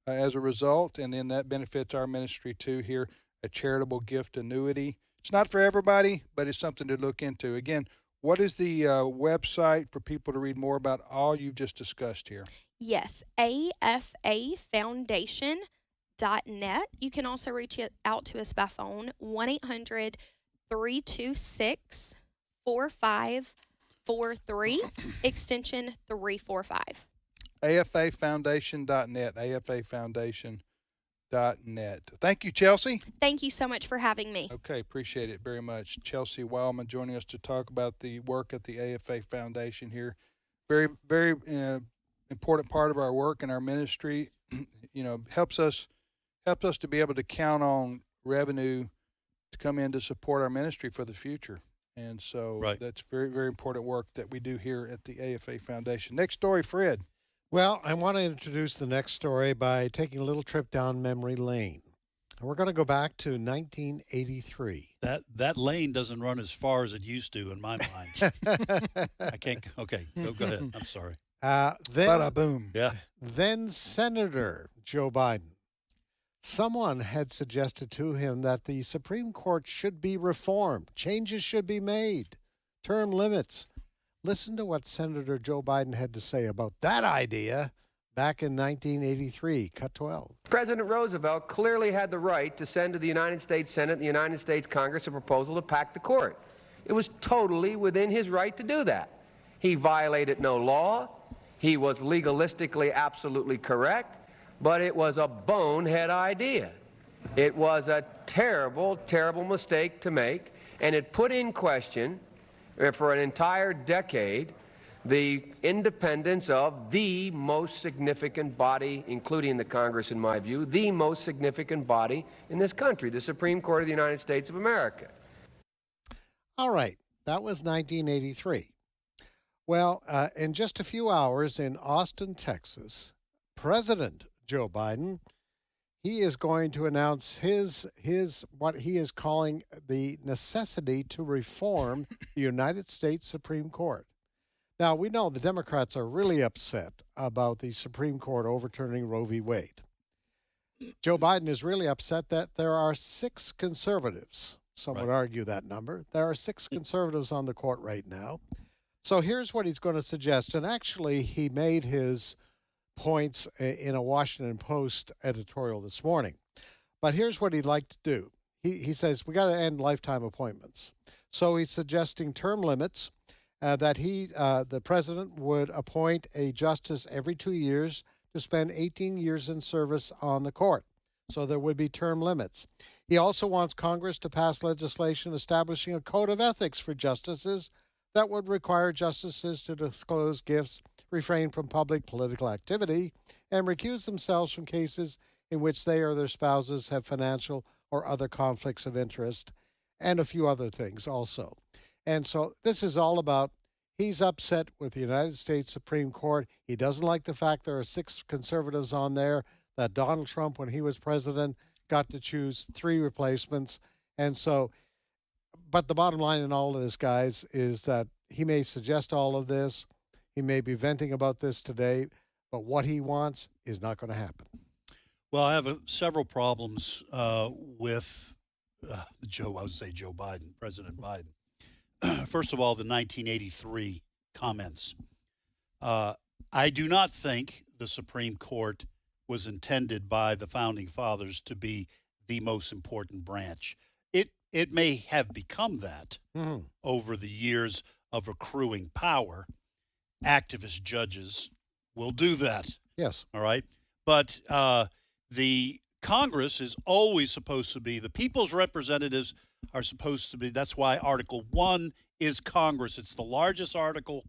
as a result, and then that benefits our ministry too here, a charitable gift annuity. It's not for everybody, but it's something to look into. Again, what is the website for people to read more about all you've just discussed here? Yes, AFAFoundation.net. You can also reach out to us by phone, 1-800-326-4543, extension 345. AFAFoundation.net, AFAFoundation.net. Thank you, Chelsea. Thank you so much for having me. Okay, appreciate it very much. Chelsea Wildman joining us to talk about the work at the AFA Foundation here. Very, very important part of our work and our ministry. Helps us to be able to count on revenue to come in to support our ministry for the future. And so That's very, very important work that we do here at the AFA Foundation. Next story, Fred. Well, I want to introduce the next story by taking a little trip down memory lane. And we're going to go back to 1983. That lane doesn't run as far as it used to in my mind. I can't. Okay, go ahead. I'm sorry. Bada boom. Yeah. Then Senator Joe Biden. Someone had suggested to him that the Supreme Court should be reformed. Changes should be made. Term limits. Listen to what Senator Joe Biden had to say about that idea back in 1983, cut 12. President Roosevelt clearly had the right to send to the United States Senate and the United States Congress a proposal to pack the court. It was totally within his right to do that. He violated no law. He was legalistically absolutely correct, but it was a bonehead idea. It was a terrible, terrible mistake to make, and it put in question for an entire decade the independence of the most significant body, including the Congress, in my view, the most significant body in this country, the Supreme Court of the United States of America. All right, that was 1983. Well, in just a few hours in Austin, Texas, President Joe Biden he is going to announce his what he is calling the necessity to reform the United States Supreme Court. Now, we know the Democrats are really upset about the Supreme Court overturning Roe v. Wade. Joe Biden is really upset that there are 6 conservatives. Some would argue that number. There are 6 conservatives on the court right now. So here's what he's going to suggest. And actually, he made his points in a Washington Post editorial this morning. But here's what he'd like to do. He says, we got to end lifetime appointments. So he's suggesting term limits, that the president would appoint a justice every 2 years to spend 18 years in service on the court. So there would be term limits. He also wants Congress to pass legislation establishing a code of ethics for justices that would require justices to disclose gifts, refrain from public political activity, and recuse themselves from cases in which they or their spouses have financial or other conflicts of interest, and a few other things also. And so this is all about, he's upset with the United States Supreme Court. He doesn't like the fact there are 6 conservatives on there, that Donald Trump, when he was president, got to choose 3 replacements. And so, but the bottom line in all of this, guys, is that he may suggest all of this. He may be venting about this today, but what he wants is not going to happen. Well, I have several problems with Joe Biden, President Biden. First of all, the 1983 comments. I do not think the Supreme Court was intended by the Founding Fathers to be the most important branch. It may have become that over the years of accruing power. Activist judges will do that. Yes. All right. But the Congress is always supposed to be, the people's representatives are supposed to be, that's why Article 1 is Congress. It's the largest article.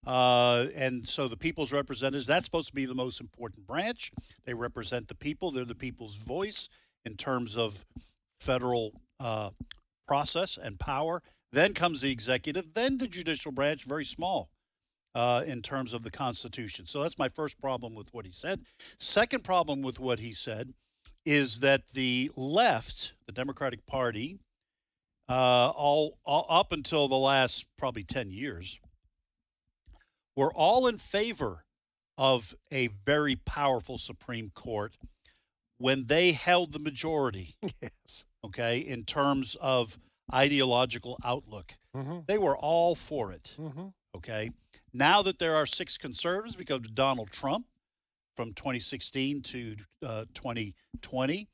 And so the people's representatives, that's supposed to be the most important branch. They represent the people. They're the people's voice in terms of federal process and power. Then comes the executive. Then the judicial branch, very small in terms of the Constitution. So that's my first problem with what he said. Second problem with what he said is that the left, the Democratic Party, all up until the last probably 10 years, were all in favor of a very powerful Supreme Court when they held the majority. Yes. Okay, in terms of ideological outlook. They were all for it. Okay. Now that there are 6 conservatives because of Donald Trump from 2016 to 2020,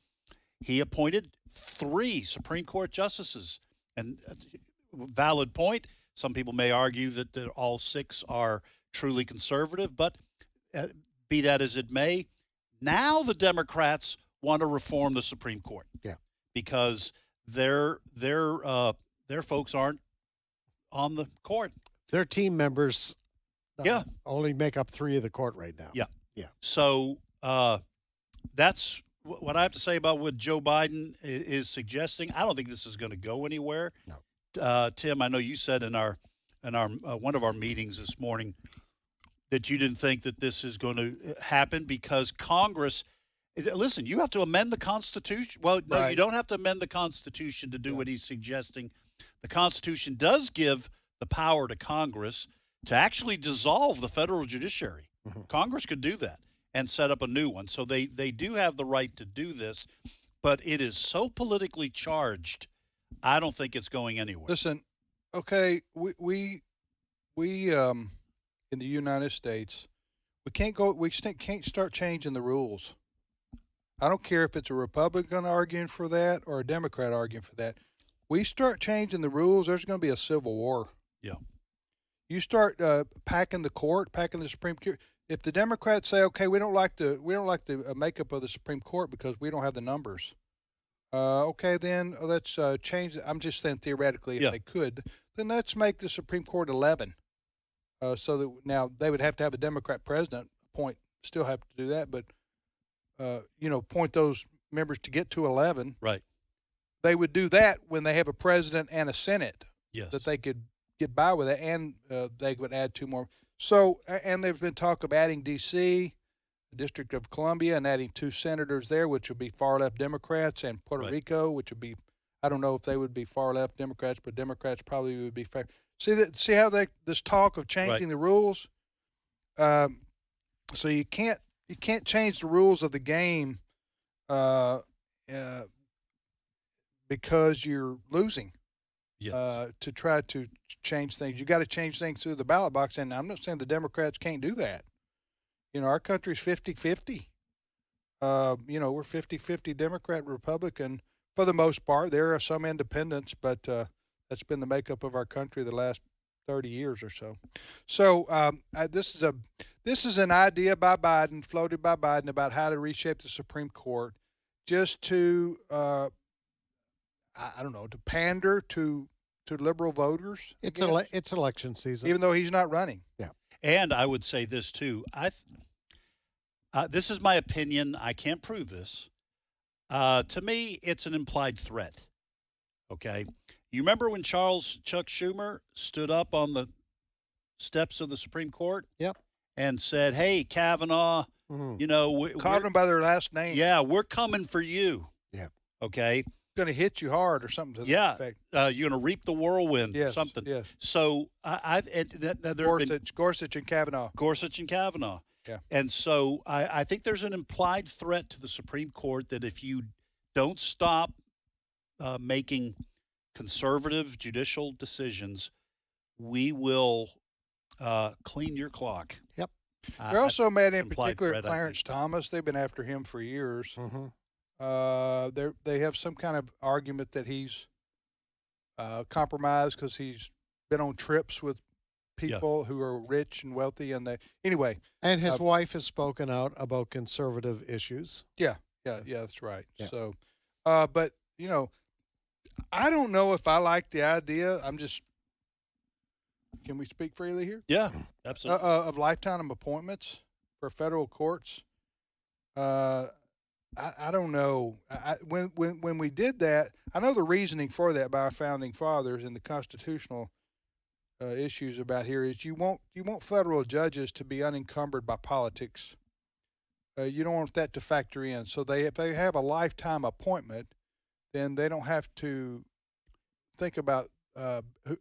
he appointed 3 Supreme Court justices. And valid point. Some people may argue that all 6 are truly conservative, but be that as it may, now the Democrats want to reform the Supreme Court. Yeah. Because their folks aren't on the court. Their team members Yeah. only make up 3 of the court right now. Yeah. Yeah. So that's what I have to say about what Joe Biden is suggesting. I don't think this is going to go anywhere. No. Tim, I know you said in our one of our meetings this morning that you didn't think that this is going to happen because Congress. Listen, you have to amend the Constitution. Well, no, you don't have to amend the Constitution to do what he's suggesting. The Constitution does give the power to Congress to actually dissolve the federal judiciary. Congress could do that and set up a new one. So they do have the right to do this, but it is so politically charged, I don't think it's going anywhere. Listen, okay, we in the United States, we can't start changing the rules. I don't care if it's a Republican arguing for that or a Democrat arguing for that. We start changing the rules, there's going to be a civil war. Yeah. You start packing the Supreme Court. If the Democrats say, "Okay, we don't like the makeup of the Supreme Court because we don't have the numbers," okay, then let's change it. I'm just saying theoretically, if they could, then let's make the Supreme Court 11. So that now they would have to have a Democrat president. Still have to do that, but appoint those members to get to 11. Right. They would do that when they have a president and a Senate. Yes. That they could get by with it, and they would add 2 more. So, and there's been talk of adding D.C. the District of Columbia and adding 2 senators there, which would be far-left Democrats, and Puerto Rico, which would be, I don't know if they would be far-left Democrats, but Democrats probably would be fair. See how this talk of changing the rules? So you can't change the rules of the game because you're losing. Yes. To try to change things, you got to change things through the ballot box. And I'm not saying the Democrats can't do that. Our country's 50-50. We're 50-50 Democrat, Republican for the most part. There are some independents, but that's been the makeup of our country the last 30 years or so. So this is an idea by Biden, floated by Biden, about how to reshape the Supreme Court, just to I don't know, to pander to liberal voters. It's election season, even though he's not running. Yeah. And I would say this too. This is my opinion. I can't prove this. To me, it's an implied threat. Okay. You remember when Chuck Schumer stood up on the steps of the Supreme Court? Yep. And said, "Hey, Kavanaugh, called them by their last name. Yeah, we're coming for you." Yeah. Okay. Going to hit you hard or something to that effect. You're going to reap the whirlwind or something. Yes. So Gorsuch and Kavanaugh. Gorsuch and Kavanaugh. Yeah. And so I think there's an implied threat to the Supreme Court that if you don't stop making conservative judicial decisions, we will clean your clock. Yep. They're also mad in particular threat, at Clarence Thomas. They've been after him for years. Mm-hmm. They have some kind of argument that he's compromised because he's been on trips with people who are rich and wealthy, and anyway. And his wife has spoken out about conservative issues. Yeah, that's right. Yeah. So, but I don't know if I like the idea. Can we speak freely here? Yeah, absolutely. Of lifetime appointments for federal courts. I don't know. When we did that, I know the reasoning for that by our founding fathers and the constitutional issues about here is you want federal judges to be unencumbered by politics. You don't want that to factor in. So if they have a lifetime appointment, then they don't have to think about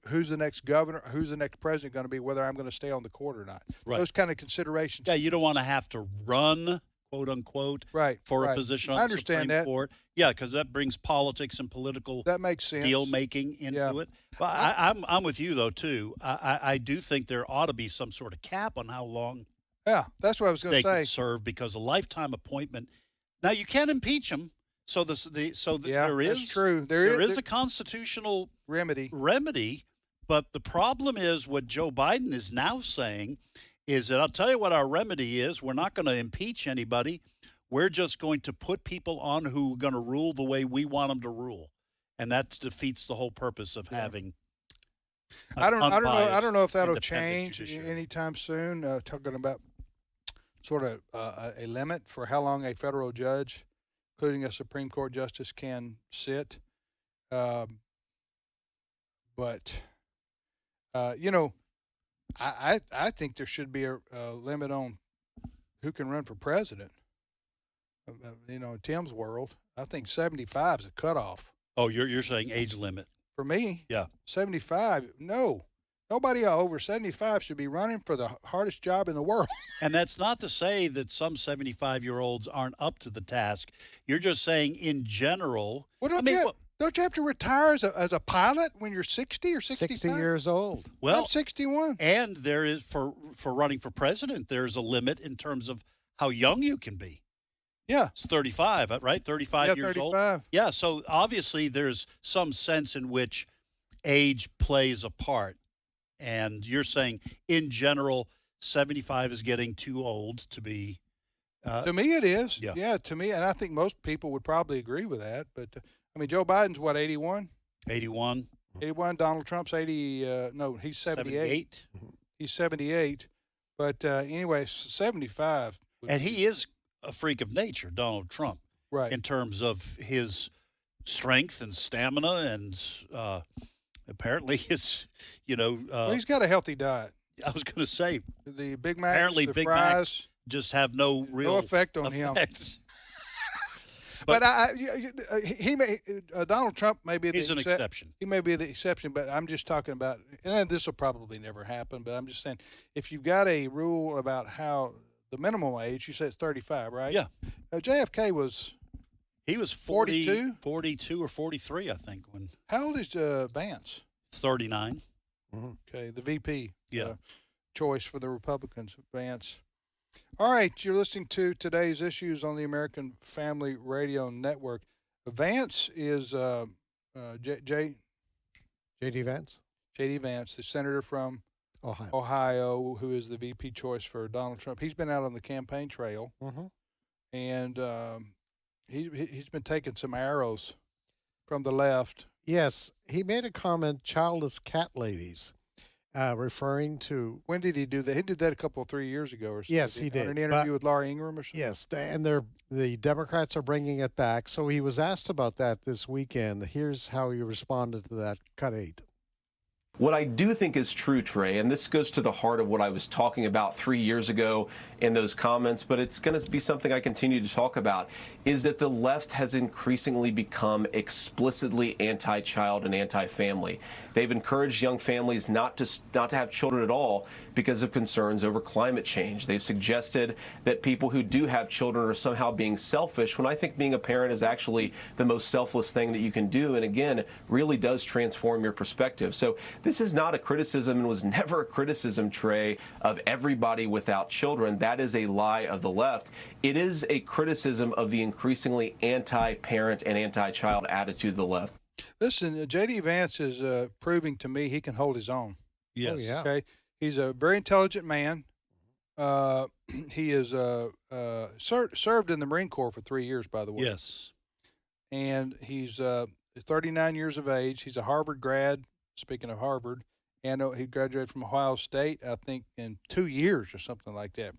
who's the next governor, who's the next president going to be, whether I'm going to stay on the court or not. Right. Those kind of considerations. Yeah, you don't want to have to run, quote unquote, for a position on the Supreme Court. Yeah, because that brings politics and political deal making into it. Well, I'm with you though too. I do think there ought to be some sort of cap on how long. Yeah, that's what I was going to say. They could serve, because a lifetime appointment. Now you can impeach them. So there is that's true. There is a constitutional remedy, but the problem is what Joe Biden is now saying is that I'll tell you what our remedy is. We're not going to impeach anybody. We're just going to put people on who are going to rule the way we want them to rule, and that defeats the whole purpose of having. I don't know if that'll change anytime soon. Talking about sort of a limit for how long a federal judge, including a Supreme Court justice, can sit. But I think there should be a limit on who can run for president. In Tim's world, I think 75 is a cutoff. Oh, you're saying age limit. For me, yeah, 75. No, nobody over 75 should be running for the hardest job in the world. And that's not to say that some 75-year-olds aren't up to the task. You're just saying in general. Well, don't you have to retire as a pilot when you're 60 or 65? 60 years old. Well, I'm 61. And there is for running for president, there's a limit in terms of how young you can be. Yeah. It's 35, right? 35 years 35. old. Yeah, so obviously there's some sense in which age plays a part. And you're saying in general 75 is getting too old to be to me it is. Yeah, to me, and I think most people would probably agree with that, but Joe Biden's what, 81? 81. 81. Donald Trump's 80. No, he's 78. He's 78. But anyway, 75. And he is a freak of nature, Donald Trump. Right. In terms of his strength and stamina, and apparently his, well, he's got a healthy diet. I was going to say the Big Macs, apparently the Big fries. Macs just have no real effect on him. But Donald Trump may be an exception. He may be the exception, but I'm just talking about, and this will probably never happen, but I'm just saying, if you've got a rule about how the minimum age, you said it's 35, right? Yeah. JFK was... He was 42 or 43, I think. How old is Vance? 39. Mm-hmm. Okay, the VP yeah. Choice for the Republicans, Vance. All right, you're listening to Today's Issues on the American Family Radio Network. Vance is J.D. Vance? J.D. Vance, the senator from Ohio, who is the VP choice for Donald Trump. He's been out on the campaign trail, and he's been taking some arrows from the left. Yes, he made a comment, childless cat ladies, referring to... When did he do that? He did that 3 years ago or something. Yes, he did. On an interview with Laura Ingraham or something? Yes, and the Democrats are bringing it back. So he was asked about that this weekend. Here's how he responded to that. Cut 8. What I do think is true, Trey, and this goes to the heart of what I was talking about 3 years ago in those comments, but it's going to be something I continue to talk about, is that the left has increasingly become explicitly anti-child and anti-family. They've encouraged young families not to have children at all because of concerns over climate change. They've suggested that people who do have children are somehow being selfish, when I think being a parent is actually the most selfless thing that you can do, and again, really does transform your perspective. So this is not a criticism, and was never a criticism, Trey, of everybody without children. That is a lie of the left. It is a criticism of the increasingly anti-parent and anti-child attitude of the left. Listen, J.D. Vance is proving to me he can hold his own. Yes. Oh, yeah. Okay. He's a very intelligent man. He is served in the Marine Corps for 3 years, by the way. Yes. And he's 39 years of age. He's a Harvard grad. Speaking of Harvard, and he graduated from Ohio State, I think, in 2 years or something like that.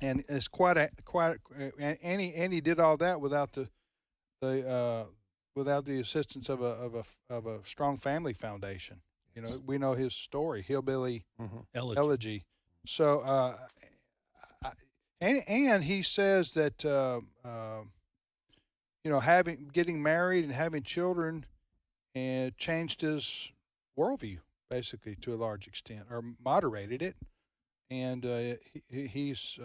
And it's and he did all that without the assistance of a strong family foundation. You know, we know his story, Hillbilly Elegy. So, and he says that getting married and having children and changed his worldview, basically, to a large extent, or moderated it. And he's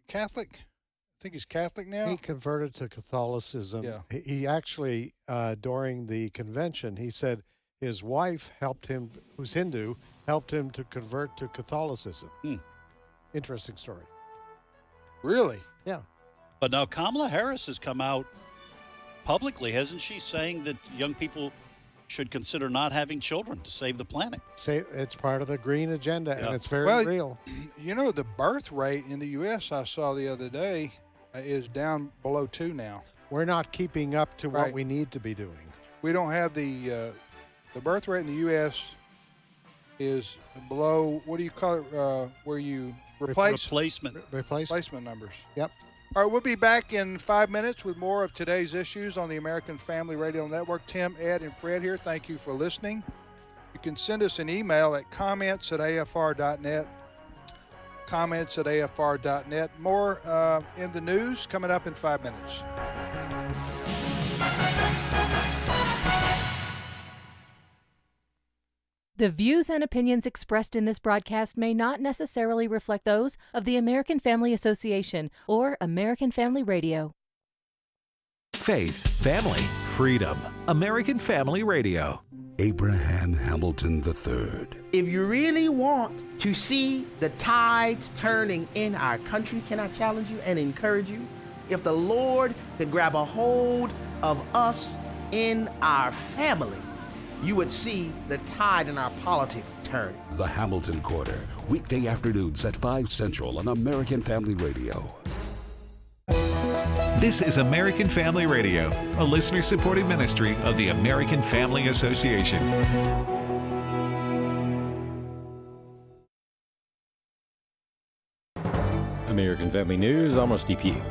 Catholic. I think he's Catholic now. He converted to Catholicism. Yeah. He actually, during the convention, he said his wife helped him, who's Hindu, helped him to convert to Catholicism. Interesting story. Really? Yeah. But now Kamala Harris has come out publicly, hasn't she, saying that young people should consider not having children to save the planet. Say it's part of the green agenda, and it's very real. You know, the birth rate in the U.S. I saw the other day is down below 2 now. We're not keeping up to what we need to be doing. We don't have the birth rate in the U.S. is below, what do you call it, where you replacement numbers. Yep. All right, we'll be back in 5 minutes with more of Today's Issues on the American Family Radio Network. Tim, Ed, and Fred here. Thank you for listening. You can send us an email at comments@afr.net. Comments@afr.net. More in the news coming up in 5 minutes. The views and opinions expressed in this broadcast may not necessarily reflect those of the American Family Association or American Family Radio. Faith, family, freedom. American Family Radio. Abraham Hamilton III. If you really want to see the tides turning in our country, can I challenge you and encourage you? If the Lord could grab a hold of us in our family, you would see the tide in our politics turn. The Hamilton Quarter, weekday afternoons at 5 Central on American Family Radio. This is American Family Radio, a listener-supported ministry of the American Family Association. American Family News, almost DP.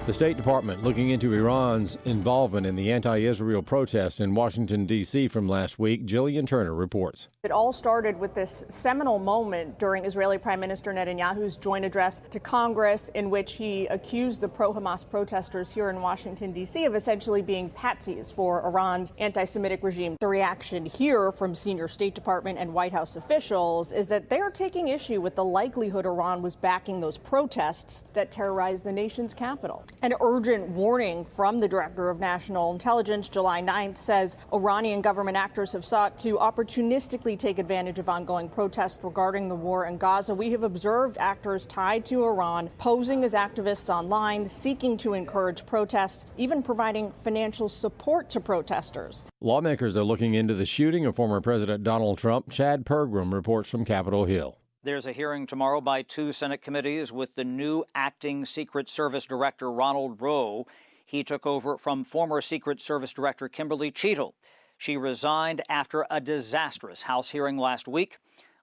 The State Department looking into Iran's involvement in the anti-Israel protests in Washington, D.C. from last week. Jillian Turner reports. It all started with this seminal moment during Israeli Prime Minister Netanyahu's joint address to Congress, in which he accused the pro-Hamas protesters here in Washington, D.C. of essentially being patsies for Iran's anti-Semitic regime. The reaction here from senior State Department and White House officials is that they are taking issue with the likelihood Iran was backing those protests that terrorized the nation's capital. An urgent warning from the Director of National Intelligence, July 9th, says Iranian government actors have sought to opportunistically take advantage of ongoing protests regarding the war in Gaza. We have observed actors tied to Iran posing as activists online, seeking to encourage protests, even providing financial support to protesters. Lawmakers are looking into the shooting of former President Donald Trump. Chad Pergram reports from Capitol Hill. There's a hearing tomorrow by 2 Senate committees with the new acting Secret Service Director Ronald Rowe. He took over from former Secret Service Director Kimberly Cheadle. She resigned after a disastrous House hearing last week.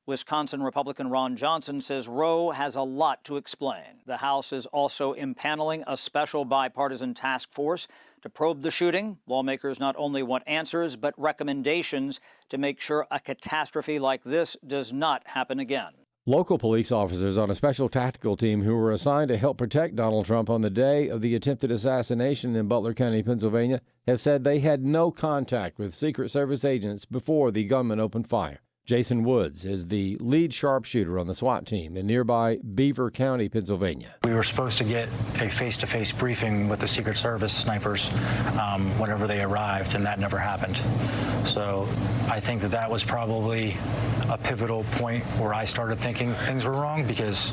Wisconsin Republican Ron Johnson says Rowe has a lot to explain. The House is also impaneling a special bipartisan task force to probe the shooting. Lawmakers not only want answers, but recommendations to make sure a catastrophe like this does not happen again. Local police officers on a special tactical team who were assigned to help protect Donald Trump on the day of the attempted assassination in Butler County, Pennsylvania, have said they had no contact with Secret Service agents before the gunman opened fire. Jason Woods is the lead sharpshooter on the SWAT team in nearby Beaver County, Pennsylvania. We were supposed to get a face-to-face briefing with the Secret Service snipers whenever they arrived, and that never happened. So I think that was probably a pivotal point where I started thinking things were wrong, because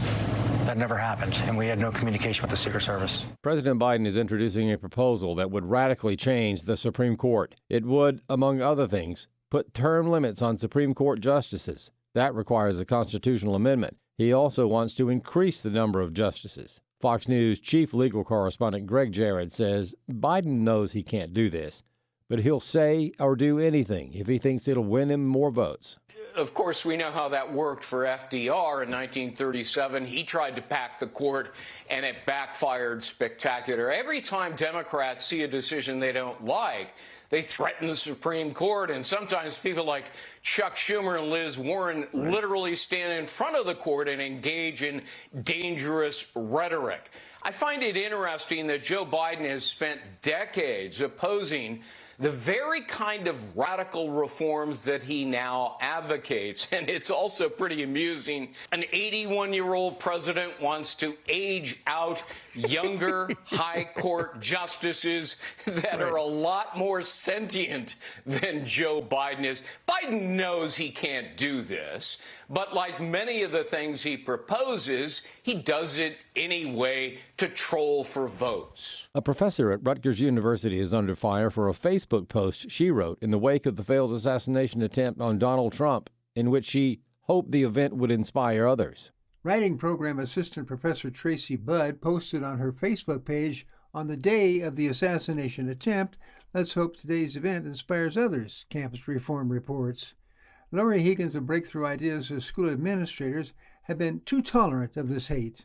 that never happened, and we had no communication with the Secret Service. President Biden is introducing a proposal that would radically change the Supreme Court. It would, among other things, put term limits on Supreme Court justices. That requires a constitutional amendment. He also wants to increase the number of justices. Fox News chief legal correspondent Greg Jarrett says Biden knows he can't do this, but he'll say or do anything if he thinks it'll win him more votes. Of course, we know how that worked for FDR in 1937. He tried to pack the court, and it backfired spectacular. Every time Democrats see a decision they don't like, they threaten the Supreme Court, and sometimes people like Chuck Schumer and Liz Warren literally stand in front of the court and engage in dangerous rhetoric. I find it interesting that Joe Biden has spent decades opposing the very kind of radical reforms that he now advocates. And it's also pretty amusing. An 81-year-old president wants to age out younger high court justices that are a lot more sentient than Joe Biden is. Biden knows he can't do this, but like many of the things he proposes, he does it anyway to troll for votes. A professor at Rutgers University is under fire for a Facebook post she wrote in the wake of the failed assassination attempt on Donald Trump, in which she hoped the event would inspire others. Writing program assistant Professor Tracy Budd posted on her Facebook page, "On the day of the assassination attempt, let's hope today's event inspires others," Campus Reform reports. Laurie Higgins of Breakthrough Ideas of school administrators have been too tolerant of this hate.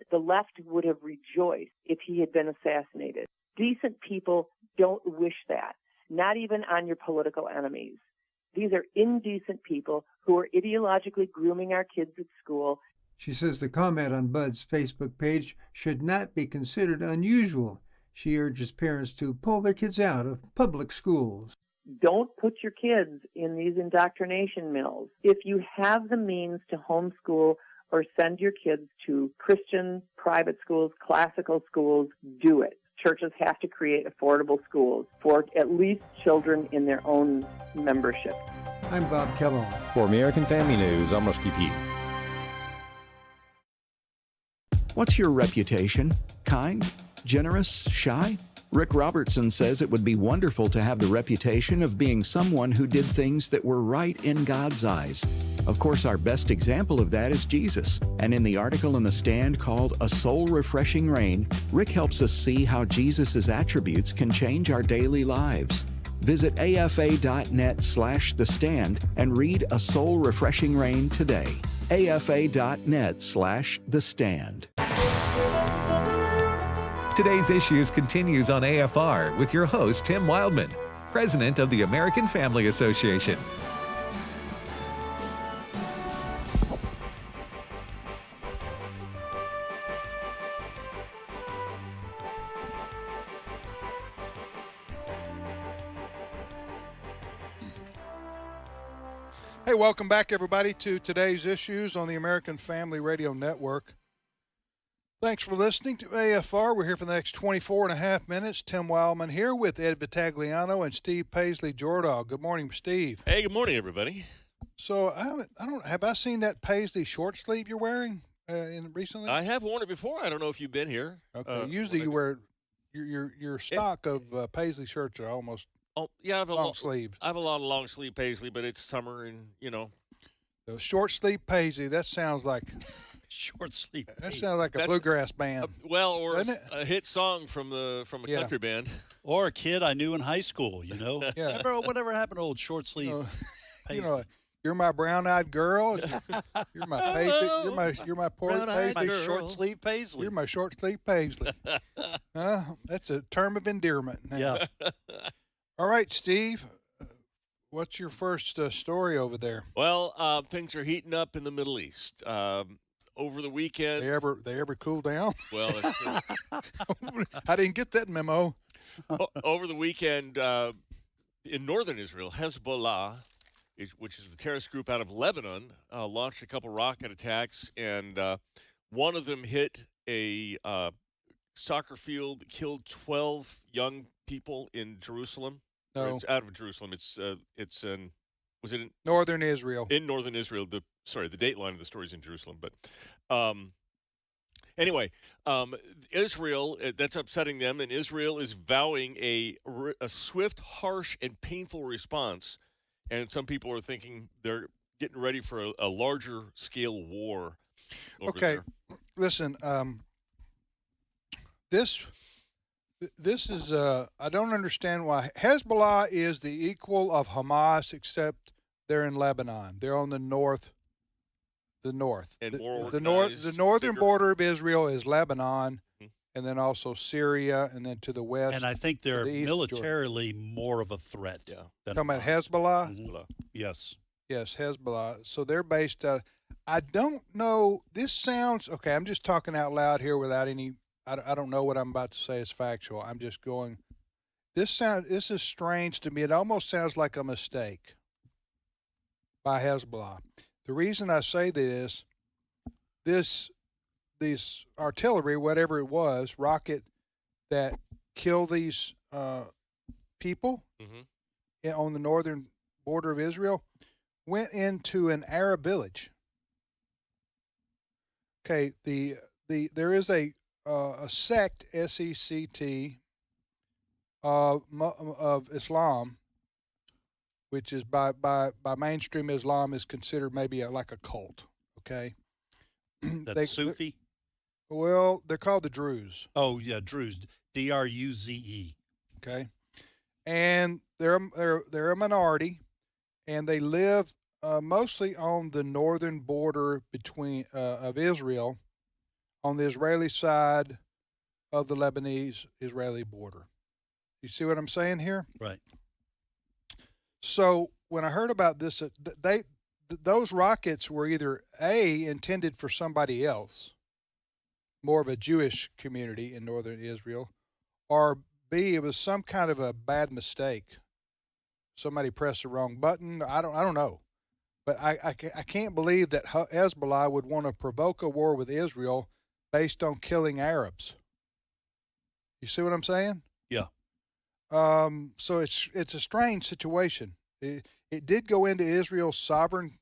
The left would have rejoiced if he had been assassinated. Decent people don't wish that, not even on your political enemies. These are indecent people who are ideologically grooming our kids at school. She says the comment on Budd's Facebook page should not be considered unusual. She urges parents to pull their kids out of public schools. Don't put your kids in these indoctrination mills. If you have the means to homeschool or send your kids to Christian private schools, classical schools, do it. Churches have to create affordable schools for at least children in their own membership. I'm Bob Kellogg. For American Family News, I'm Rusty Pugh. What's your reputation? Kind? Generous? Shy? Rick Robertson says it would be wonderful to have the reputation of being someone who did things that were right in God's eyes. Of course, our best example of that is Jesus. And in the article in The Stand called A Soul Refreshing Rain, Rick helps us see how Jesus' attributes can change our daily lives. Visit afa.net/The Stand and read A Soul Refreshing Rain today. afa.net/The Stand. Today's Issues continues on AFR with your host, Tim Wildman, President of the American Family Association. Hey, welcome back, everybody, to Today's Issues on the American Family Radio Network. Thanks for listening to AFR. We're here for the next 24 and a half minutes. Tim Wildman here with Ed Vitagliano and Steve Paisley-Jordahl. Good morning, Steve. Hey, good morning, everybody. So have I seen that Paisley short sleeve you're wearing recently? I have worn it before. I don't know if you've been here. Okay. Usually you wear your stock of Paisley shirts are almost I have a long sleeve. I have a lot of long sleeve Paisley, but it's summer and The short sleeve Paisley. That sounds like short sleeve. That sounds like a bluegrass band. Or a hit song from a country band, or a kid I knew in high school. Yeah. Remember whatever happened to old short sleeve? You're my brown-eyed girl. You're my Paisley. You're my poor Paisley. My short sleeve Paisley. You're my short sleeve Paisley. That's a term of endearment. Yeah. All right, Steve. What's your first story over there? Well, things are heating up in the Middle East. Over the weekend, they ever cool down? Well, that's true. I didn't get that memo. Over the weekend, in northern Israel, Hezbollah, which is the terrorist group out of Lebanon, launched a couple rocket attacks, and one of them hit a soccer field that killed 12 young people in Jerusalem. No. It's out of Jerusalem. It's in, was it in northern Israel? In northern Israel. The date line of the story is in Jerusalem. But anyway, Israel, that's upsetting them, and Israel is vowing a swift, harsh, and painful response. And some people are thinking they're getting ready for a larger scale war over there. Listen, This is I don't understand why Hezbollah is the equal of Hamas, except they're in Lebanon. They're on the north. And the northern border of Israel is Lebanon, and then also Syria, and then to the west. And I think they're militarily more of a threat. Yeah. Than Talking about Hezbollah? Hezbollah. Yes. Yes, Hezbollah. So they're based I don't know. This sounds okay. I'm just talking out loud here without any. I don't know what I'm about to say is factual. I'm just going. This is strange to me. It almost sounds like a mistake by Hezbollah. The reason I say this artillery, whatever it was, rocket that killed these people on the northern border of Israel, went into an Arab village. Okay, there is a sect, SECT, of Islam, which is by mainstream Islam is considered maybe like a cult. Okay, that's Sufi. Well, they're called the Druze. Oh yeah, Druze, Druze. Okay, and they're a minority, and they live mostly on the northern border of Israel, on the Israeli side of the Lebanese-Israeli border. You see what I'm saying here? Right. So when I heard about this, those rockets were either A, intended for somebody else, more of a Jewish community in northern Israel, or B, it was some kind of a bad mistake. Somebody pressed the wrong button. I don't know. But I can't believe that Hezbollah would want to provoke a war with Israel based on killing Arabs. You see what I'm saying? Yeah. So it's a strange situation. It did go into Israel's sovereign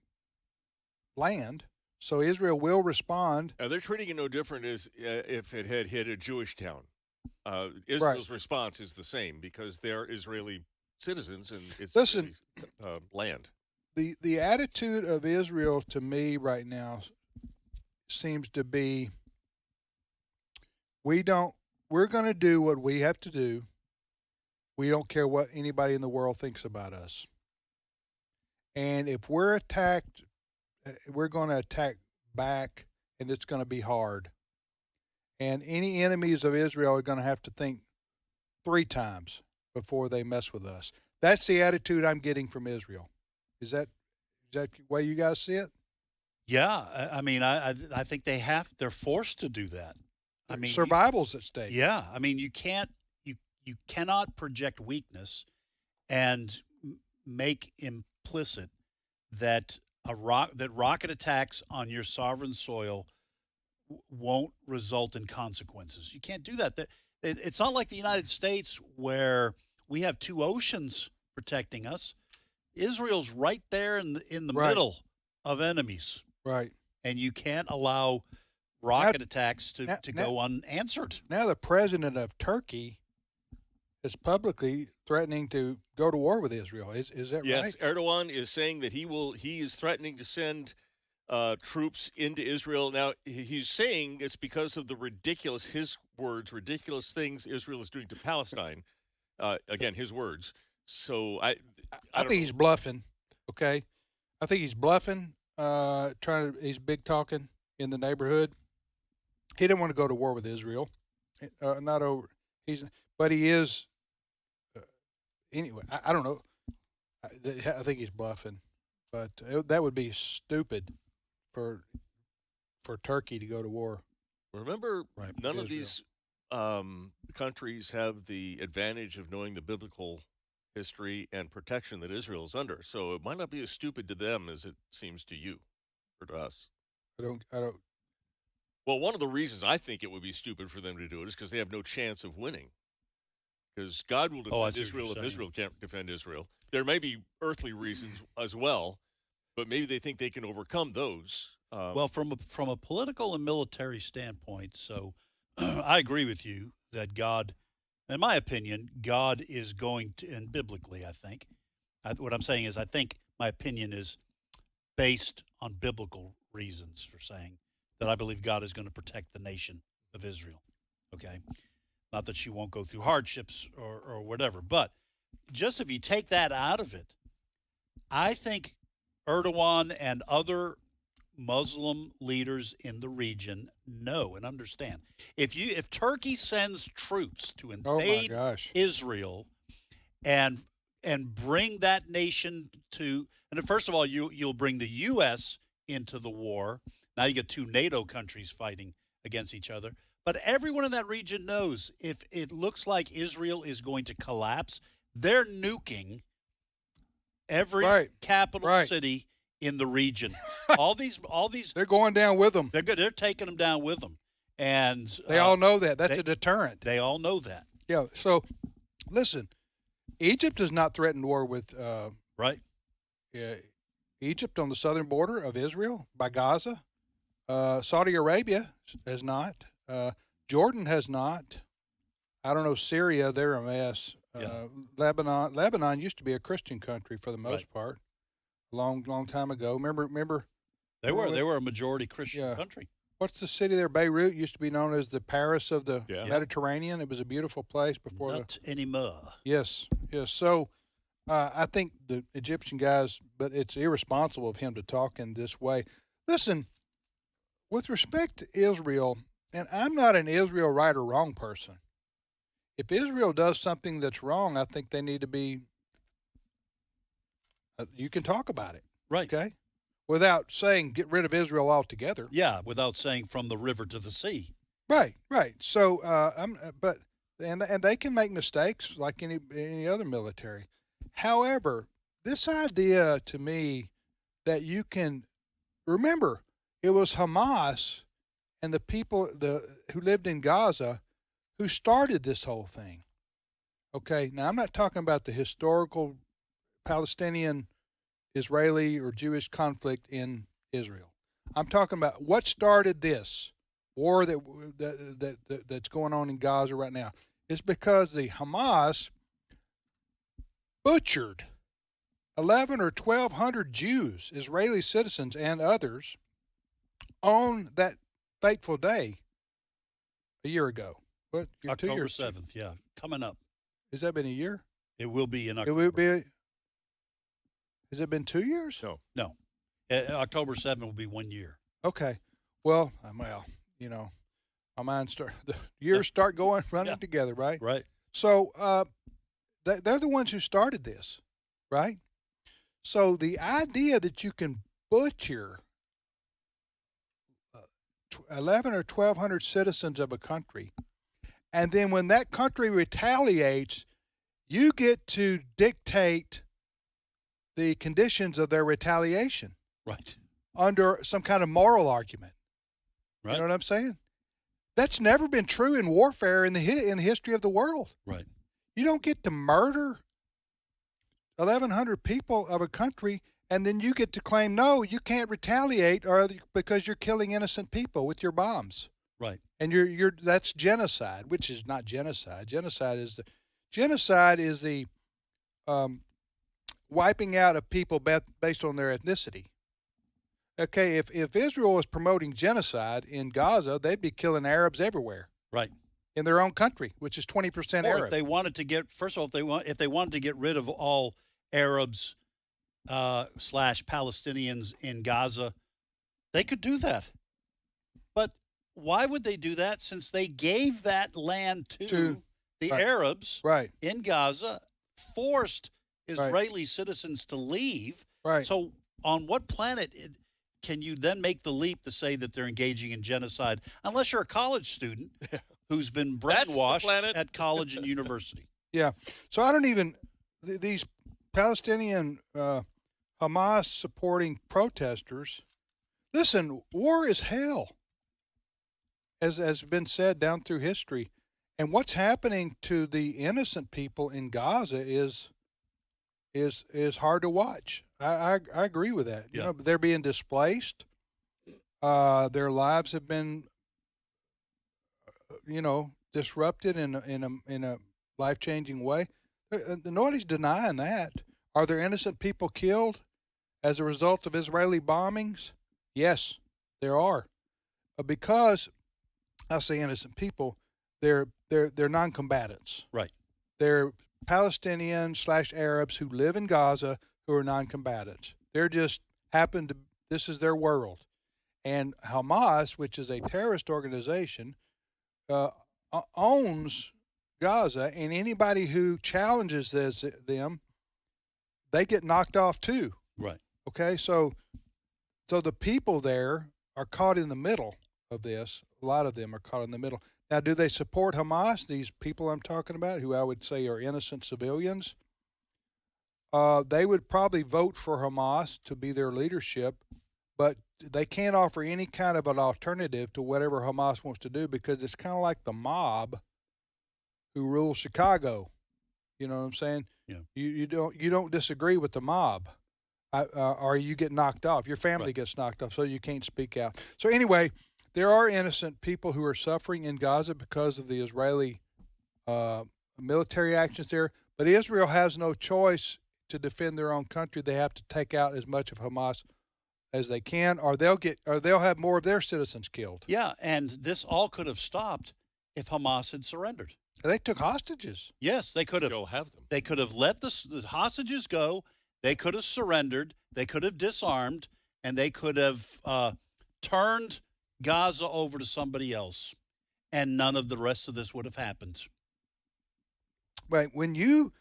land, so Israel will respond. They're treating it no different as if it had hit a Jewish town. Israel's response is the same because they're Israeli citizens and it's land. The attitude of Israel to me right now seems to be we're going to do what we have to do. We don't care what anybody in the world thinks about us. And if we're attacked, we're going to attack back, and it's going to be hard. And any enemies of Israel are going to have to think 3 times before they mess with us. That's the attitude I'm getting from Israel. Is that the way you guys see it? Yeah, I mean, I think they're forced to do that. I mean, survival's at stake. Yeah, I mean, you cannot project weakness and make implicit that rocket attacks on your sovereign soil won't result in consequences. You can't do that. It's not like the United States where we have 2 oceans protecting us. Israel's right there in the middle of enemies. Right. And you can't allow rocket attacks to go unanswered. Now the president of Turkey is publicly threatening to go to war with Israel. Is that right? Yes, Erdogan is saying that he is threatening to send troops into Israel. Now, he's saying it's because of his words, ridiculous things Israel is doing to Palestine. Again, his words. So I think he's bluffing. Okay, I think he's bluffing. He's big talking in the neighborhood. He didn't want to go to war with Israel. But he is. Anyway, I don't know. I think he's bluffing, but that would be stupid for Turkey to go to war. Remember, none of these countries have the advantage of knowing the biblical history and protection that Israel is under. So it might not be as stupid to them as it seems to you or to us. I don't. Well, one of the reasons I think it would be stupid for them to do it is because they have no chance of winning. Because God will defend Israel if Israel can't defend Israel. There may be earthly reasons as well, but maybe they think they can overcome those. Well, from a political and military standpoint, so I agree with you that God, in my opinion, God is going to, and biblically, I think, what I'm saying is I think my opinion is based on biblical reasons for saying that I believe God is going to protect the nation of Israel, okay? Not that she won't go through hardships or whatever, but just if you take that out of it, I think Erdogan and other Muslim leaders in the region know and understand. If Turkey sends troops to invade Israel and bring that nation to, and first of all, you'll bring the U.S. into the war. Now you get 2 NATO countries fighting against each other. But everyone in that region knows if it looks like Israel is going to collapse, they're nuking every capital city in the region. all these they're going down with them. They're taking them down with them, and they all know that. That's a deterrent. They all know that. Yeah. So, listen, Egypt has not threatened war with Egypt on the southern border of Israel by Gaza. Saudi Arabia has not. Jordan has not. I don't know, Syria, they're a mess. Lebanon used to be a Christian country for the most part, a long time ago. Remember? They were a majority Christian country. What's the city there? Beirut used to be known as the Paris of the Mediterranean. It was a beautiful place before. Not anymore. Yes. So I think the Egyptian guys, but it's irresponsible of him to talk in this way. Listen, with respect to Israel, and I'm not an Israel right or wrong person. If Israel does something that's wrong, I think they need to be, you can talk about it. Right. Okay? Without saying get rid of Israel altogether. Yeah, without saying from the river to the sea. Right. So, and they can make mistakes like any other military. However, this idea to me that you can, remember, it was Hamas and the people who lived in Gaza who started this whole thing. Okay, now I'm not talking about the historical Palestinian, Israeli, or Jewish conflict in Israel. I'm talking about what started this war that's going on in Gaza right now. It's because the Hamas butchered 1,100 or 1,200 Jews, Israeli citizens, and others on that fateful day a year ago. What? October 7th, yeah. Coming up. Has that been a year? It will be in October. It will be. Has it been 2 years? No. October 7th will be 1 year. Okay. Well, The years start running together, right? Right. So they're the ones who started this, right? So the idea that you can butcher 11 or 1,200 citizens of a country, and then when that country retaliates, you get to dictate the conditions of their retaliation. Right. Under some kind of moral argument. Right. You know what I'm saying? That's never been true in warfare in the history of the world. Right. You don't get to murder 1,100 people of a country, and then you get to claim, no, you can't retaliate because you're killing innocent people with your bombs. Right. And that's genocide, which is not genocide. Genocide is the wiping out of people based on their ethnicity. Okay, if Israel was promoting genocide in Gaza, they'd be killing Arabs everywhere. Right. In their own country, which is 20% Arab. If they wanted to get, first of all, if they wanted to get rid of all Arabs / Palestinians in Gaza, they could do that. But why would they do that, since they gave that land to the Arabs in Gaza, forced Israeli citizens to leave? Right. So on what planet can you then make the leap to say that they're engaging in genocide, unless you're a college student who's been brainwashed at college and university? Yeah. So I don't even these Palestinian Hamas supporting protesters. Listen, war is hell, as has been said down through history, and what's happening to the innocent people in Gaza is hard to watch. I agree with that. You know, they're being displaced. Their lives have been, disrupted in a life-changing way. Nobody's denying that. Are there innocent people killed as a result of Israeli bombings? Yes, there are. Because I say innocent people, they're non-combatants. Right. They're Palestinian/Arabs who live in Gaza who are non-combatants. They're just this is their world. And Hamas, which is a terrorist organization, owns Gaza, and anybody who challenges them, they get knocked off too. Right. Okay, so the people there are caught in the middle of this. A lot of them are caught in the middle. Now, do they support Hamas, these people I'm talking about, who I would say are innocent civilians? They would probably vote for Hamas to be their leadership, but they can't offer any kind of an alternative to whatever Hamas wants to do, because it's kind of like the mob who rules Chicago. You know what I'm saying? Yeah. You don't disagree with the mob, or you get knocked off. Your family gets knocked off, so you can't speak out. So anyway, there are innocent people who are suffering in Gaza because of the Israeli military actions there. But Israel has no choice to defend their own country. They have to take out as much of Hamas as they can, or they'll have more of their citizens killed. Yeah, and this all could have stopped if Hamas had surrendered. They took hostages. Yes, they could have. Go have them. They could have let the hostages go. They could have surrendered. They could have disarmed, and they could have turned Gaza over to somebody else, and none of the rest of this would have happened. Right. When you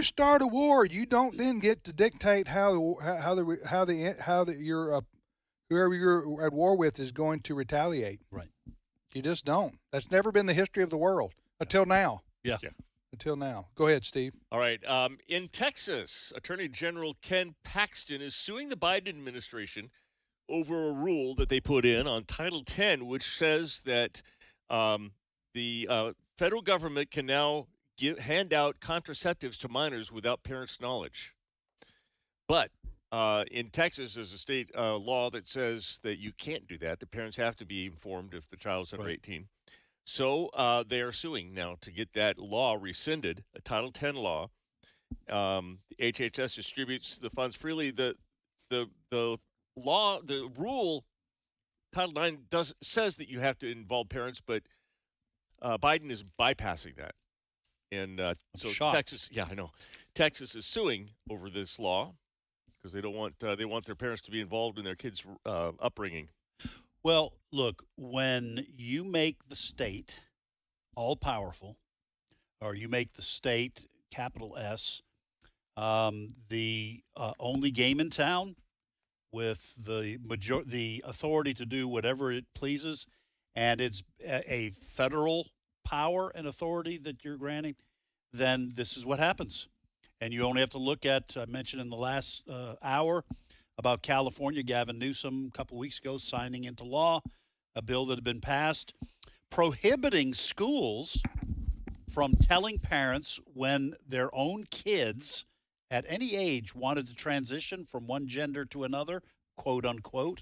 start a war, you don't then get to dictate whoever you're at war with is going to retaliate. Right. You just don't. That's never been the history of the world until now. Yeah. Until now. Go ahead, Steve. All right. In Texas, Attorney General Ken Paxton is suing the Biden administration over a rule that they put in on Title X, which says that the federal government can now hand out contraceptives to minors without parents' knowledge. But in Texas, there's a state law that says that you can't do that. The parents have to be informed if the child's under 18. So they are suing now to get that law rescinded, a Title X law. HHS distributes the funds freely. The law, the rule, Title IX says that you have to involve parents, but Biden is bypassing that. And so Texas, I know, Texas is suing over this law because they don't want they want their parents to be involved in their kids' upbringing. Well, look, when you make the state all-powerful, or you make the state, capital S, the only game in town with the authority to do whatever it pleases, and it's a federal power and authority that you're granting, then this is what happens. And you only have to look at, I mentioned in the last hour about California, Gavin Newsom a couple weeks ago signing into law a bill that had been passed prohibiting schools from telling parents when their own kids at any age wanted to transition from one gender to another, quote unquote.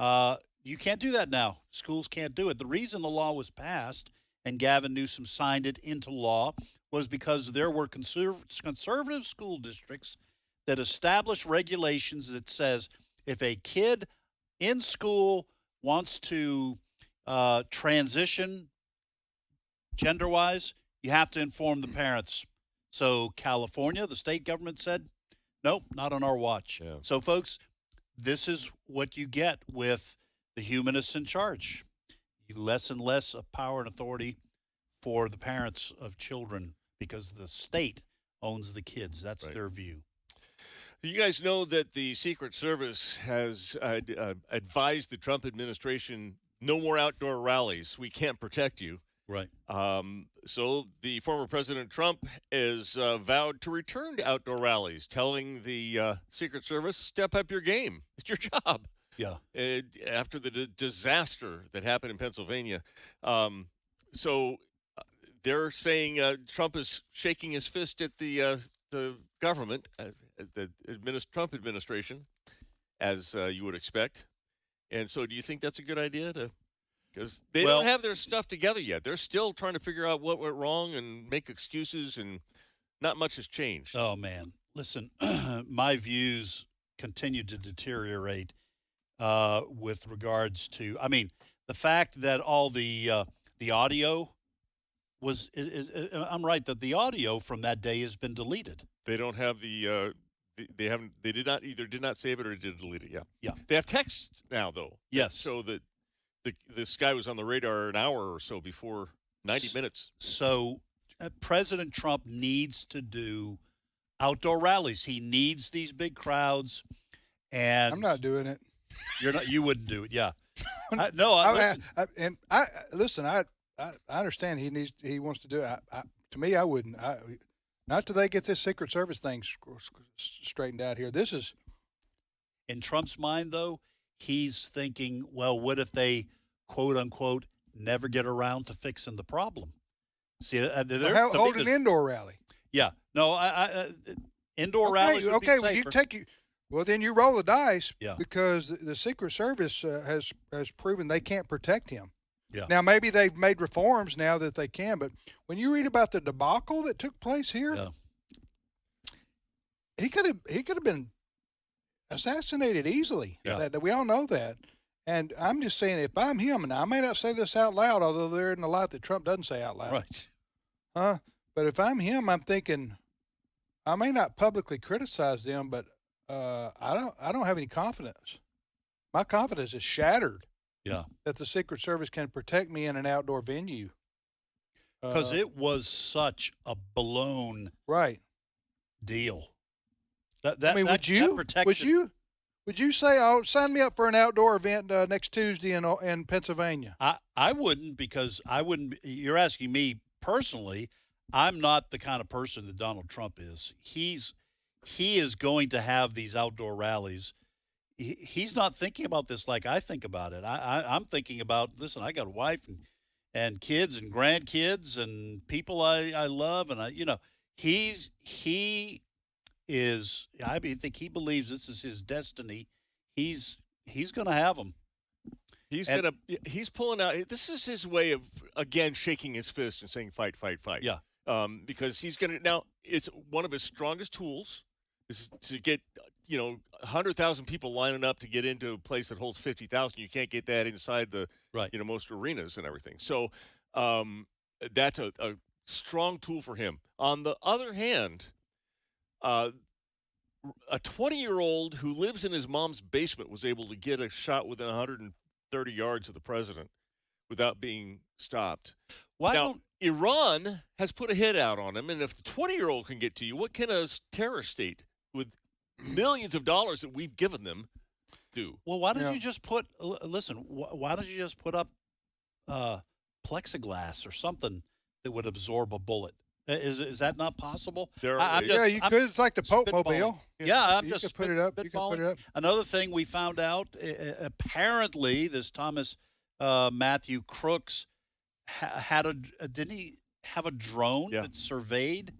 You can't do that now. Schools can't do it. The reason the law was passed and Gavin Newsom signed it into law was because there were conservative school districts that established regulations that says if a kid in school wants to transition gender-wise, you have to inform the parents. So California, the state government said, nope, not on our watch. Yeah. So, folks, this is what you get with the humanists in charge. Less and less of power and authority for the parents of children because the state owns the kids. That's their view. You guys know that the Secret Service has advised the Trump administration, no more outdoor rallies. We can't protect you. Right. So the former President Trump is vowed to return to outdoor rallies, telling the Secret Service, step up your game. It's your job. Yeah. After the disaster that happened in Pennsylvania. So they're saying Trump is shaking his fist at the government, the Trump administration, as you would expect. And so do you think that's a good idea to... Because they don't have their stuff together yet. They're still trying to figure out what went wrong and make excuses, and not much has changed. Oh, man. Listen, my views continue to deteriorate with regards to, I mean, the fact that all the audio was, I'm right, that the audio from that day has been deleted. They don't have they did not save it or did delete it. Yeah. Yeah. They have text now, though. Yes. So that this guy was on the radar an hour or so before 90 minutes. So President Trump needs to do outdoor rallies. He needs these big crowds. And I'm not doing it. You wouldn't do it. Yeah. I understand he wants to do it. To me, I wouldn't. Not till they get this Secret Service thing straightened out here. This is. In Trump's mind, though, he's thinking, well, what if they, quote unquote, never get around to fixing the problem? See, hold an indoor rally. Yeah, no, indoor rallies would be safer. Well, then you roll the dice. Yeah. Because the Secret Service has proven they can't protect him. Yeah. Now maybe they've made reforms now that they can, but when you read about the debacle that took place here, he could have been assassinated easily. Yeah. We all know that. And I'm just saying, if I'm him, and I may not say this out loud, although there isn't a lot that Trump doesn't say out loud. Right. But if I'm him, I'm thinking, I may not publicly criticize them, but I don't have any confidence. My confidence is shattered. Yeah. That the Secret Service can protect me in an outdoor venue. Because it was such a blown deal. Would you say, "Oh, sign me up for an outdoor event next Tuesday in Pennsylvania"? I wouldn't, because I wouldn't. You're asking me personally. I'm not the kind of person that Donald Trump is. He is going to have these outdoor rallies. He's not thinking about this like I think about it. I'm thinking about, listen, I got a wife and kids and grandkids and people I love, and he is. I think he believes this is his destiny. He's going to have them. He's pulling out. This is his way of again shaking his fist and saying fight, fight, fight. Yeah. Because he's going to now. It's one of his strongest tools is to get 100,000 people lining up to get into a place that holds 50,000. You can't get that inside the most arenas and everything. So that's a strong tool for him. On the other hand, a 20-year-old who lives in his mom's basement was able to get a shot within 100 30 yards of the president without being stopped. Why now, don't Iran has put a hit out on him, and if the 20-year-old can get to you, what can a terror state with millions of dollars that we've given them do? Well, why don't you just put why don't you just put up plexiglass or something that would absorb a bullet? Is that not possible? You could. It's like the Pope Mobile. Yeah, you could put it up. You could put it up. Another thing we found out, apparently, this Thomas Matthew Crooks didn't he have a drone that surveyed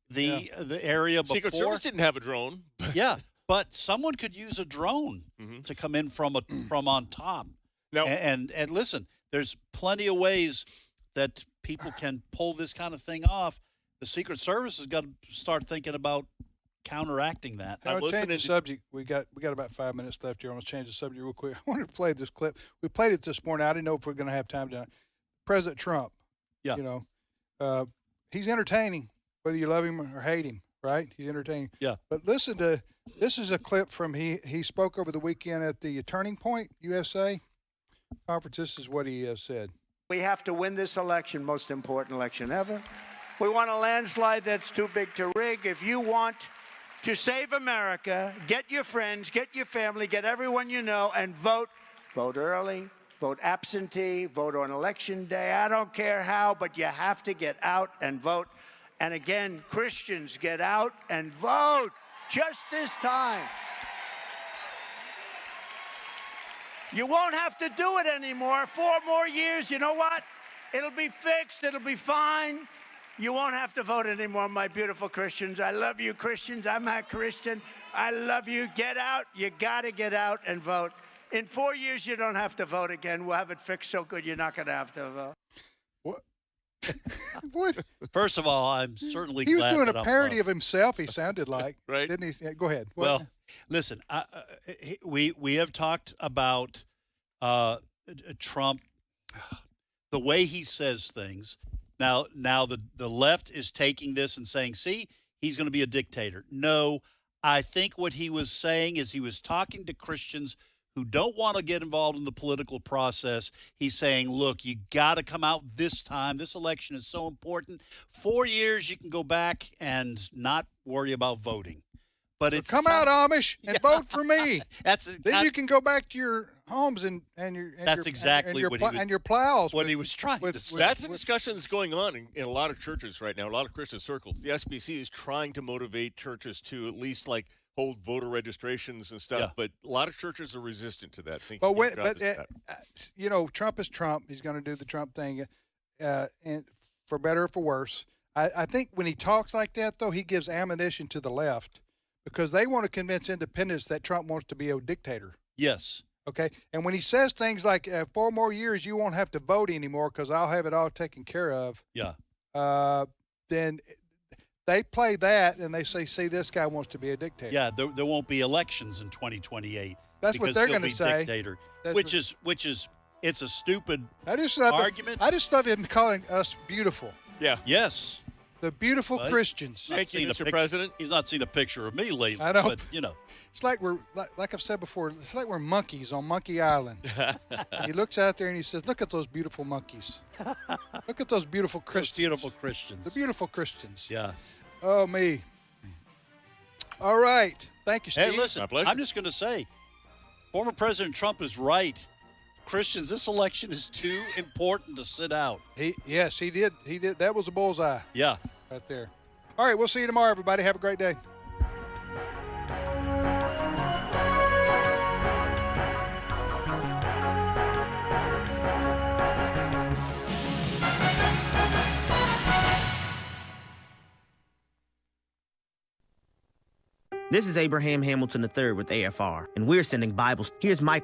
the area before? Secret Service didn't have a drone. Yeah, but someone could use a drone to come in from on top. Now, and listen, there's plenty of ways that people can pull this kind of thing off. The Secret Service has got to start thinking about counteracting that. I'll change the subject. We got about 5 minutes left here. I'm going to change the subject real quick. I wanted to play this clip. We played it this morning. I didn't know if we are going to have time to. President Trump. Yeah. You know, he's entertaining, whether you love him or hate him, right? He's entertaining. Yeah. But listen to this is a clip from he spoke over the weekend at the Turning Point USA conference. This is what he said. We have to win this election, most important election ever. We want a landslide that's too big to rig. If you want to save America, get your friends, get your family, get everyone you know, and vote. Vote early, vote absentee, vote on election day. I don't care how, but you have to get out and vote. And again, Christians, get out and vote just this time. You won't have to do it anymore. 4 more years, you know what? It'll be fixed. It'll be fine. You won't have to vote anymore, my beautiful Christians. I love you, Christians. I'm a Christian. I love you. Get out. You got to get out and vote. In 4 years, you don't have to vote again. We'll have it fixed so good you're not going to have to vote. What? What? First of all, I'm certainly he was glad doing that a I'm parody of himself. He sounded like, right? Didn't he? Go ahead. What? Well, listen, we have talked about Trump, the way he says things. Now the left is taking this and saying, see, he's going to be a dictator. No, I think what he was saying is he was talking to Christians who don't want to get involved in the political process. He's saying, look, you got to come out this time. This election is so important. 4 years, you can go back and not worry about voting. But it's come out, Amish, and vote for me. Then you can go back to your homes and your plows. What he was trying to say. That's a discussion that's going on in a lot of churches right now, a lot of Christian circles. The SBC is trying to motivate churches to at least hold voter registrations and stuff, but a lot of churches are resistant to that. You know, Trump is Trump. He's going to do the Trump thing, and for better or for worse. I think when he talks like that, though, he gives ammunition to the left because they want to convince independents that Trump wants to be a dictator. Yes. Okay. And when he says things like 4 more years, you won't have to vote anymore because I'll have it all taken care of. Yeah. Then they play that and they say, see, this guy wants to be a dictator. Yeah, there won't be elections in 2028. That's what they're going to say. Dictator, which is it's a stupid argument. I just love him calling us beautiful. Yeah. Yes. The beautiful Christians. Thank you, Mr. President. He's not seen a picture of me lately. I know. But, you know. It's like like I've said before, it's like we're monkeys on Monkey Island. And he looks out there and he says, look at those beautiful monkeys. Look at those beautiful Christians. Those beautiful Christians. The beautiful Christians. Yeah. Oh, me. All right. Thank you, Steve. Hey, listen, I'm just going to say, former President Trump is right. Christians, this election is too important to sit out. Yes, he did. He did. That was a bullseye. Yeah. Right there. All right, we'll see you tomorrow, everybody. Have a great day. This is Abraham Hamilton III with AFR, and we're sending Bibles. Here's my